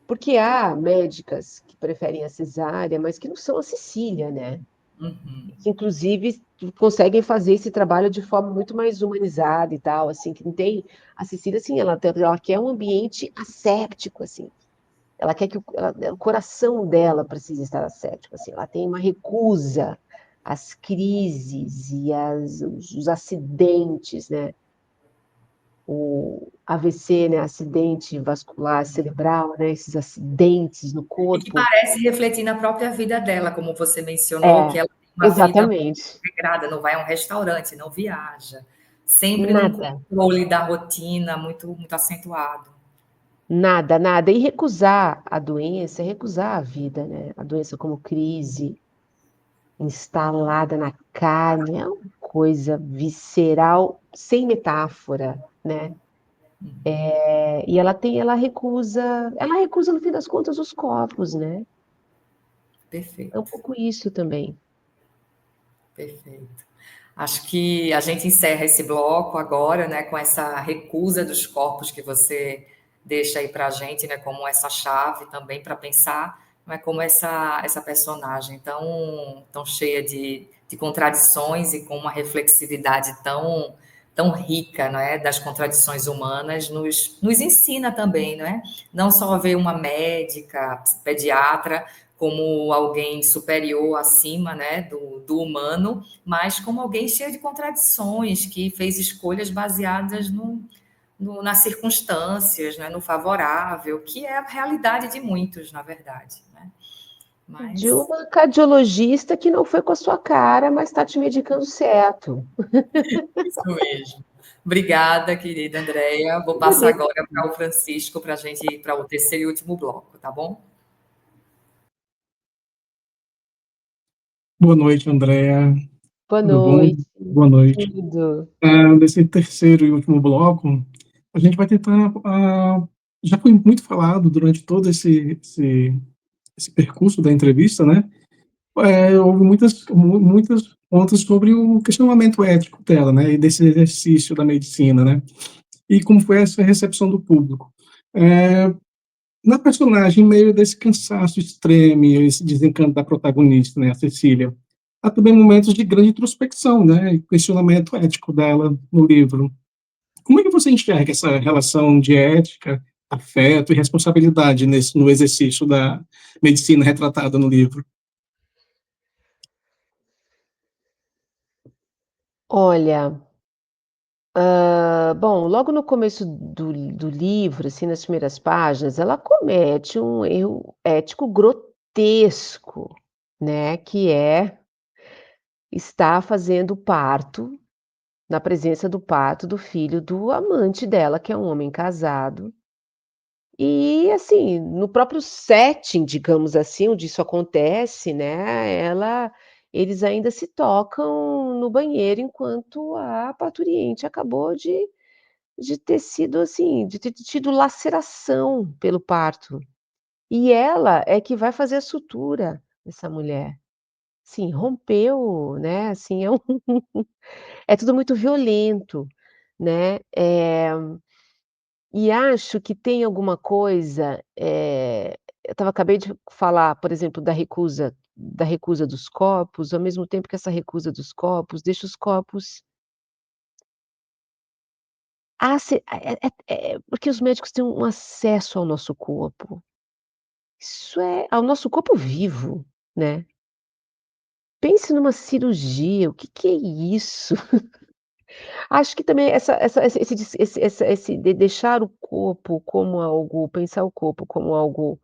Porque há médicas que preferem a cesárea, mas que não são a Cecília, né? Que, inclusive, conseguem fazer esse trabalho de forma muito mais humanizada e tal, assim, que não tem... A Cecília, assim, ela quer um ambiente asséptico, assim. Ela quer que o coração dela precise estar asséptico, assim. Ela tem uma recusa às crises e os acidentes, né? O AVC, né, acidente vascular cerebral, né, esses acidentes no E que corpo. parece refletir na própria vida dela, como você mencionou, É, que ela tem uma vida exatamente. regrada, não vai a um restaurante, não viaja, sempre num Nada, controle da rotina muito, muito acentuado. nada. E recusar a doença é recusar a vida, né? A doença como crise instalada na carne é uma coisa visceral, sem metáfora, né? E ela recusa, no fim das contas, os corpos, né? É um Perfeito, pouco isso também. perfeito. Acho que a gente encerra esse bloco agora, né, com essa recusa dos corpos que você deixa aí para a gente, né, como essa chave também para pensar, né, como essa personagem tão cheia de contradições e com uma reflexividade tão rica, não é, das contradições humanas, nos ensina também, não é? Não só ver uma médica, pediatra, como alguém superior acima, né, do humano, mas como alguém cheio de contradições, que fez escolhas baseadas nas circunstâncias, né, no favorável, que é a realidade de muitos, na verdade. Né? De Mas uma cardiologista que não foi com a sua cara, mas está te medicando certo. isso mesmo. Obrigada, querida Andréia. Vou passar agora para o Francisco para a gente ir para o terceiro e último bloco, tá bom? Boa noite, Andréa. Boa Tudo bom? noite. Boa noite. Tudo. Nesse terceiro e último bloco, a gente vai tentar. Já foi muito falado durante todo esse percurso da entrevista, né? Houve muitas pontas sobre o questionamento ético dela, né? E desse exercício da medicina, né? E como foi essa recepção do público. É, Na personagem, em meio desse cansaço extremo, e esse desencanto da protagonista, né, a Cecília, há também momentos de grande introspecção, né, e questionamento ético dela no livro. Como é que você enxerga essa relação de ética, afeto e responsabilidade no exercício da medicina retratada no livro? Olha, bom, logo no começo do livro, assim, nas primeiras páginas, ela comete um erro ético grotesco, né, que é estar fazendo parto, na presença do parto do filho do amante dela, que é um homem casado. E, assim, no próprio setting, digamos assim, onde isso acontece, né, eles ainda se tocam no banheiro enquanto a parturiente acabou de ter sido, assim, de ter tido laceração pelo parto. E ela é que vai fazer a sutura dessa mulher. Sim, rompeu, né, assim, é tudo muito violento, né. E acho que tem alguma coisa, acabei de falar, por exemplo, da recusa dos copos, ao mesmo tempo que essa recusa dos copos deixa os copos porque os médicos têm um acesso ao nosso corpo. Isso é ao nosso corpo vivo, né. Pense numa cirurgia, o que que é isso? Acho que também esse des esse de deixar o corpo como algo pensar o corpo como algo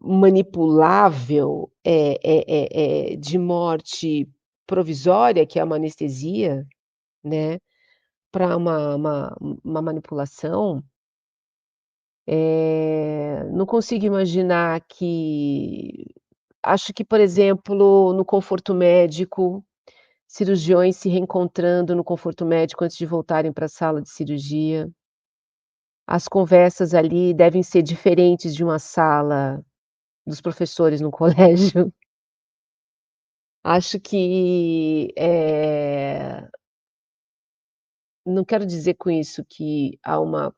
manipulável, de morte provisória, que é uma anestesia, né, para uma manipulação, não consigo imaginar que acho que, por exemplo, no conforto médico, cirurgiões se reencontrando no conforto médico antes de voltarem para a sala de cirurgia. As conversas ali devem ser diferentes de uma sala dos professores no colégio. Acho que, não quero dizer com isso que há uma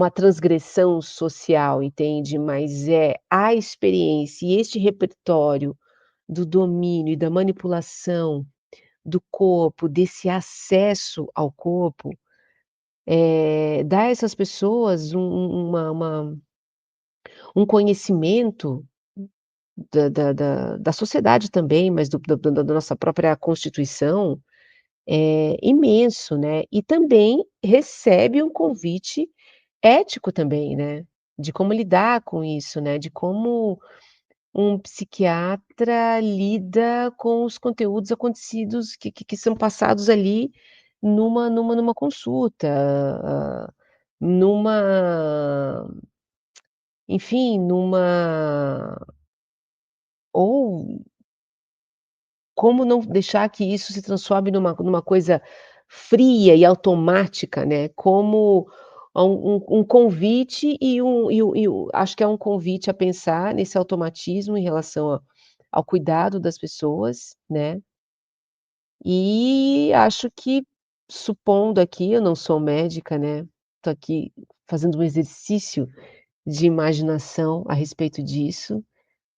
transgressão social, entende, mas é a experiência e este repertório do domínio e da manipulação do corpo, desse acesso ao corpo, dá a essas pessoas um conhecimento da sociedade também, mas da nossa própria constituição, imenso, né. E também recebe um convite ético também, né, de como lidar com isso, né, de como um psiquiatra lida com os conteúdos acontecidos que são passados ali numa consulta, numa enfim, ou como não deixar que isso se transforme numa coisa fria e automática, né, como um convite acho que é um convite a pensar nesse automatismo em relação ao cuidado das pessoas, né, e acho que supondo aqui, eu não sou médica, né, tô aqui fazendo um exercício de imaginação a respeito disso,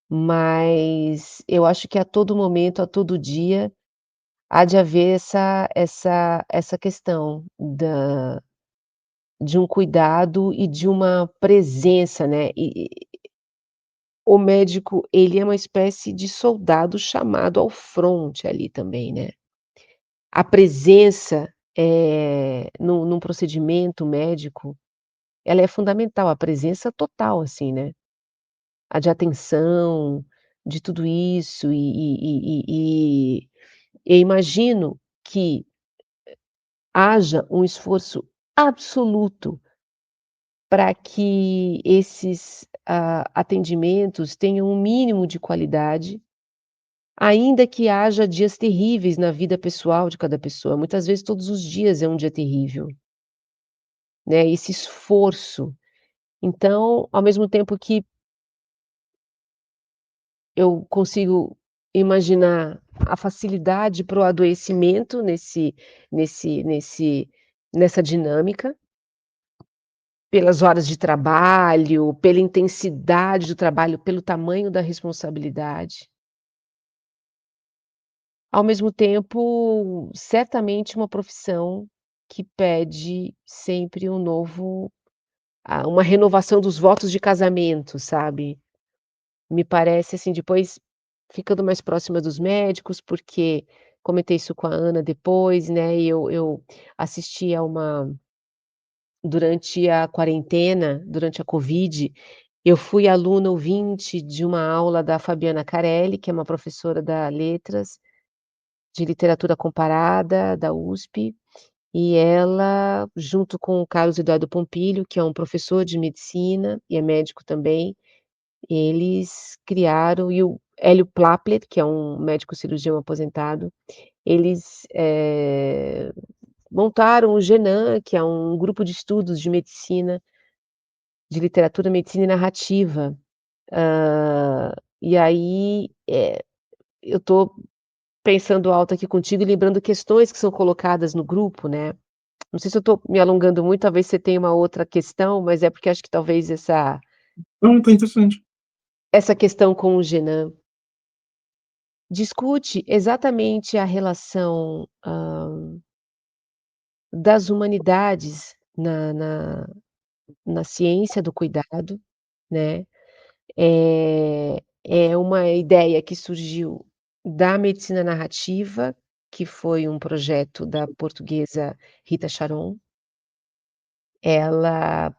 mas eu acho que a todo momento, a todo dia há de haver essa questão de um cuidado e de uma presença, né, o médico, ele é uma espécie de soldado chamado ao fronte ali também, né. A presença, num procedimento médico, ela é fundamental, a presença total, assim, né, a de atenção, de tudo isso e eu imagino que haja um esforço absoluto para que esses, atendimentos tenham um mínimo de qualidade, Ainda que haja dias terríveis na vida pessoal de cada pessoa, muitas vezes todos os dias é um dia terrível, né, esse esforço. Então, ao mesmo tempo que eu consigo imaginar a facilidade para o adoecimento nesse nesse nessa dinâmica, pelas horas de trabalho, pela intensidade do trabalho, pelo tamanho da responsabilidade. Ao mesmo tempo, certamente uma profissão que pede sempre um novo uma renovação dos votos de casamento, sabe. Me parece, assim, depois ficando mais próxima dos médicos, porque comentei isso com a Ana depois, né, e eu assisti a uma durante a quarentena, durante a covid, eu fui aluna ouvinte de uma aula da Fabiana Carelli, que é uma professora da letras, de literatura comparada, da USP, e ela, junto com o Carlos Eduardo Pompilho, que é um professor de medicina e é médico também, eles criaram e o Hélio Plappler, que é um médico cirurgião aposentado, eles, montaram o GENAM, que é um grupo de estudos de medicina, de literatura, medicina e narrativa. E aí, eu estou pensando alto aqui contigo e lembrando questões que são colocadas no grupo, né. Não sei se eu estou me alongando muito, talvez você tenha uma outra questão, mas é porque acho que talvez Não, tá interessante. essa questão com o GENAM discute exatamente a relação, das humanidades na ciência do cuidado, né. É uma ideia que surgiu da medicina narrativa, que foi um projeto da portuguesa Rita Charon. Ela,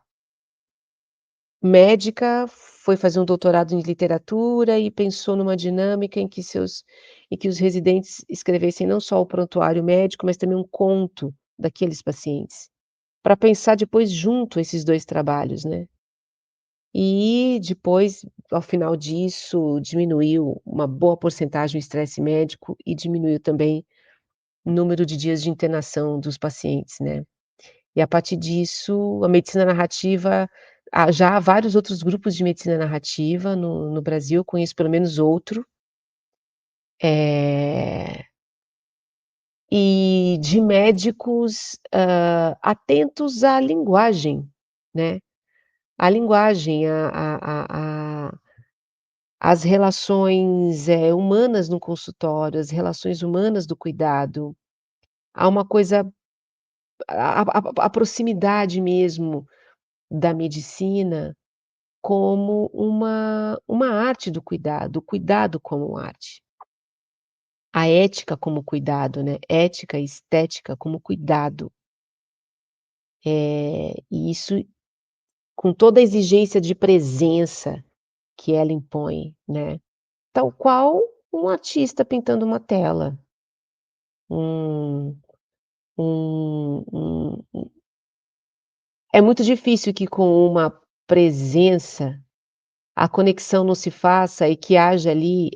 médica, foi fazer um doutorado em literatura e pensou numa dinâmica em que os residentes escrevessem não só o prontuário médico, mas também um conto daqueles pacientes, para pensar depois junto esses 2 trabalhos, né. E depois, ao final disso, diminuiu uma boa porcentagem o estresse médico e diminuiu também o número de dias de internação dos pacientes, né. E a partir disso, a medicina narrativa já há vários outros grupos de medicina narrativa no Brasil, eu conheço pelo menos outro, eh, e de médicos, atentos à linguagem, né, à linguagem, a as relações, humanas no consultório, as relações humanas do cuidado. Há uma coisa a proximidade mesmo da medicina como uma arte do cuidado, o cuidado como arte. A ética como cuidado, né, ética e estética como cuidado. E isso com toda a exigência de presença que ela impõe, né, tal qual um artista pintando uma tela, um um é muito difícil que com uma presença, a conexão não se faça e que haja ali,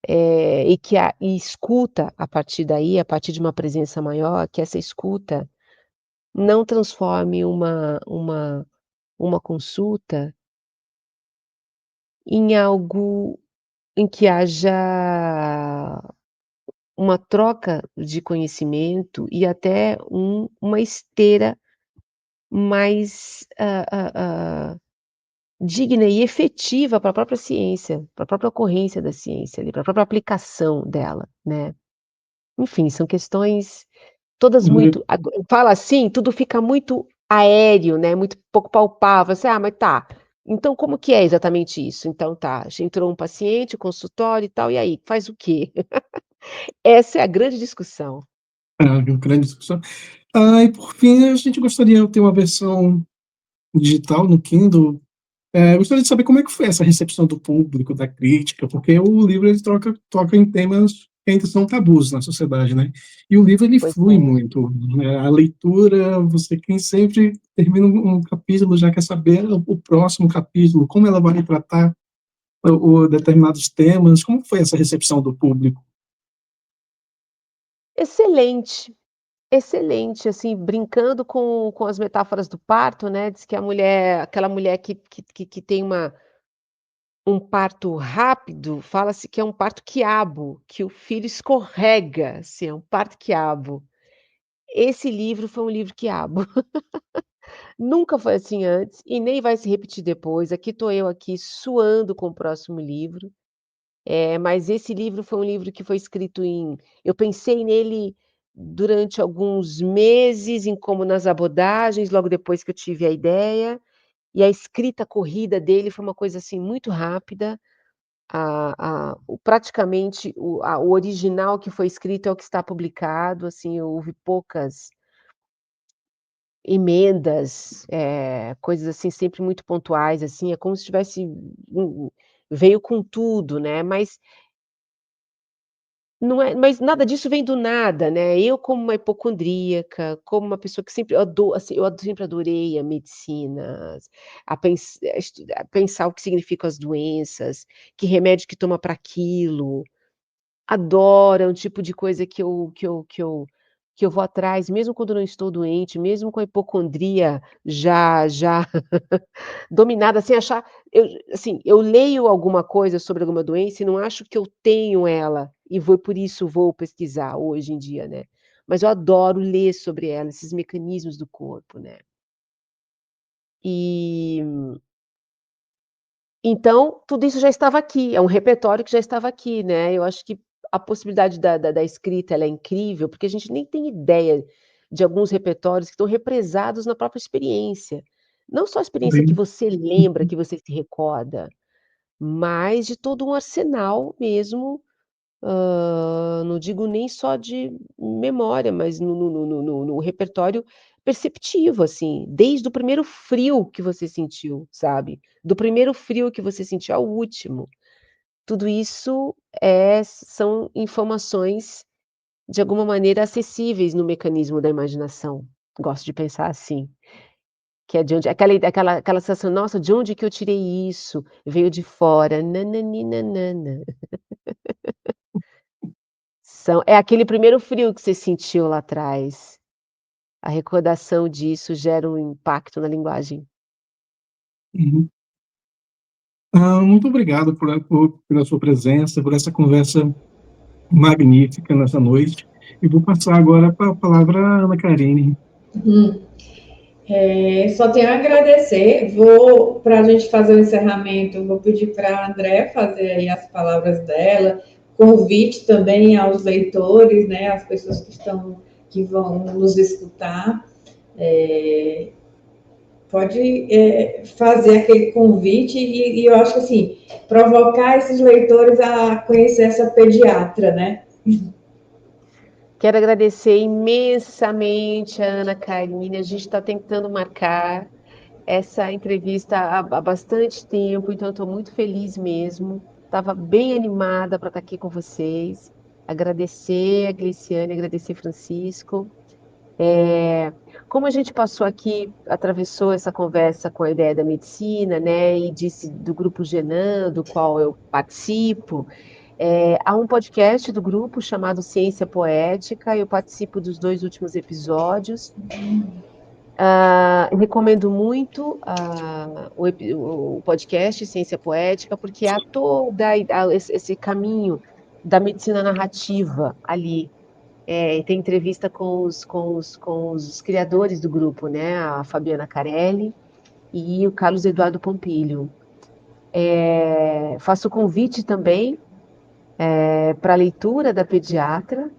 e que e escuta a partir daí, a partir de uma presença maior, que essa escuta não transforme uma consulta em algo em que haja uma troca de conhecimento e até uma esteira mais, digna e efetiva para a própria ciência, para a própria ocorrência da ciência ali, para a própria aplicação dela, né. Enfim, são questões todas André, muito fala assim, tudo fica muito aéreo, né, muito pouco palpável, assim: "Ah, mas tá, então como que é exatamente isso? Então tá, entrou um paciente, consultório e tal, e aí, faz o quê?". Essa é a grande discussão. uma grande discussão. E por fim, a gente gostaria de ter uma versão digital no Kindle. Gostaria de saber como é que foi essa recepção do público, da crítica, porque o livro ele toca em temas que ainda são tabus na sociedade, né. E o livro ele Pois flui é. muito, né, a leitura, você quem sempre termina um capítulo já quer saber o próximo capítulo, como ela vai tratar. ou determinados temas? Como foi essa recepção do público? Excelente, excelente, assim, brincando com as metáforas do parto, né, diz que a mulher aquela mulher que tem um parto rápido, fala-se que é um parto quiabo, que o filho escorrega, assim, é um parto quiabo. Esse livro foi um livro quiabo. Nunca foi assim antes e nem vai se repetir depois. Aqui estou eu aqui suando com o próximo livro. Mas esse livro foi um livro que foi escrito eu pensei nele durante alguns meses, em como nas abordagens, logo depois que eu tive a ideia, e a escrita corrida dele foi uma coisa, assim, muito rápida. Praticamente o original que foi escrito é o que está publicado, assim, houve poucas emendas, coisas assim sempre muito pontuais, assim, é como se tivesse veio com tudo, né, mas nada disso vem do nada, né. Eu como uma hipocondríaca, como uma pessoa que sempre assim, sempre adorei a medicina, a pensar o que significam as doenças, que remédio que toma para aquilo. Adoro, é um tipo de coisa que eu vou atrás, mesmo quando não estou doente, mesmo com a hipocondria já dominada, sem achar eu leio alguma coisa sobre alguma doença e não acho que eu tenho ela, e por isso vou pesquisar hoje em dia, né. Mas eu adoro ler sobre ela, esses mecanismos do corpo, né. E Então, tudo isso já estava aqui, é um repertório que já estava aqui, né, eu acho que a possibilidade da escrita ela é incrível, porque a gente nem tem ideia de alguns repertórios que estão represados na própria experiência. Não só a experiência que Bem, você lembra, que você se recorda, mas de todo um arsenal mesmo, não digo nem só de memória, mas no repertório perceptivo, assim, desde o primeiro frio que você sentiu, sabe, do primeiro frio que você sentiu ao último. Tudo isso, são informações, de alguma maneira, acessíveis no mecanismo da imaginação. Gosto de pensar assim, que é de onde aquela sensação: "Nossa, de onde que eu tirei isso? Veio de fora, nã-nã-ni, nã-nã-nã". É aquele primeiro frio que você sentiu lá atrás. A recordação disso gera um impacto na linguagem. uhum. Muito obrigado pela sua presença, por essa conversa magnífica nessa noite. E vou passar agora a palavra à Ana Karine. Só tenho a agradecer. Vou, para a gente fazer o encerramento, vou pedir para a André fazer aí as palavras dela, convite também aos leitores, né, às pessoas que vão nos escutar. É, pode fazer aquele convite e eu acho que assim, provocar esses leitores a conhecer essa pediatra, né? Quero agradecer imensamente a Ana Karine, a gente está tentando marcar essa entrevista há bastante tempo, então estou muito feliz mesmo. Estava bem animada para estar aqui com vocês. Agradecer a Gliciane, agradecer Francisco. Como a gente passou aqui, atravessou essa conversa com a ideia da medicina, né, e disse do grupo Genan, do qual eu participo, há um podcast do grupo chamado Ciência Poética, eu participo dos 2 últimos episódios. Recomendo muito, o podcast Ciência Poética, porque há toda esse caminho da medicina narrativa ali. Tem entrevista com os criadores do grupo, né, a Fabiana Carelli e o Carlos Eduardo Pompilho. Faço convite também, pra leitura da pediatra,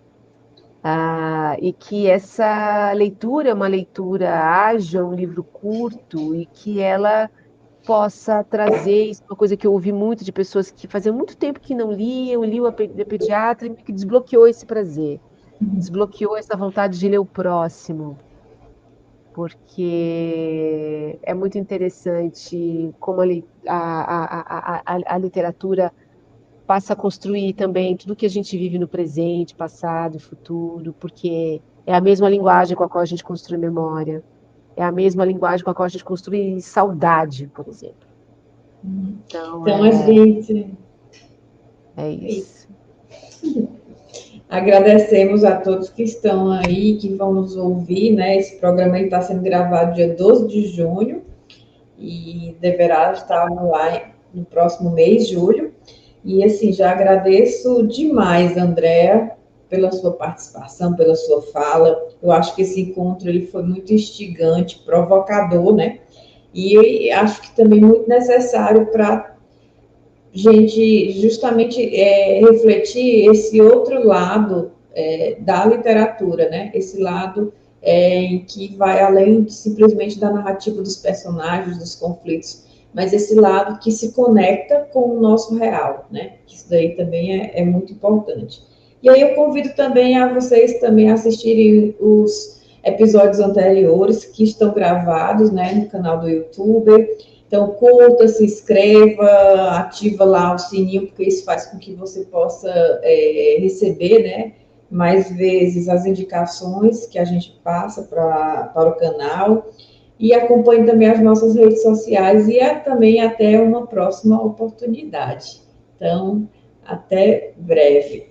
e que essa leitura é uma leitura ágil, um livro curto e que ela possa trazer isso é uma coisa que eu ouvi muito de pessoas que fazia muito tempo que não liam, liam a pediatra e que desbloqueou esse prazer, desbloqueou essa vontade de ler o próximo, porque é muito interessante como a literatura passa a construir também tudo que a gente vive no presente, passado e futuro, porque é a mesma linguagem com a qual a gente constrói memória, é a mesma linguagem com a qual a gente construi saudade, por exemplo. Então, a gente... É isso. Agradecemos a todos que estão aí, que vão nos ouvir, né? Esse programa está sendo gravado dia 12 de junho e deverá estar no ar no próximo mês, julho. E, assim, já agradeço demais, Andréa, pela sua participação, pela sua fala. Eu acho que esse encontro ele foi muito instigante, provocador, né? E acho que também muito necessário para gente justamente refletir esse outro lado da literatura, né? Esse lado em que vai além simplesmente da narrativa dos personagens, dos conflitos, mas esse lado que se conecta com o nosso real, né? Isso daí também é muito importante. E aí eu convido também a vocês também a assistirem os episódios anteriores que estão gravados, né, no canal do YouTube. Então, curta, se inscreva, ativa lá o sininho, porque isso faz com que você possa receber, né, mais vezes as indicações que a gente passa para o canal. E acompanhe também as nossas redes sociais e também até uma próxima oportunidade. Então, até breve.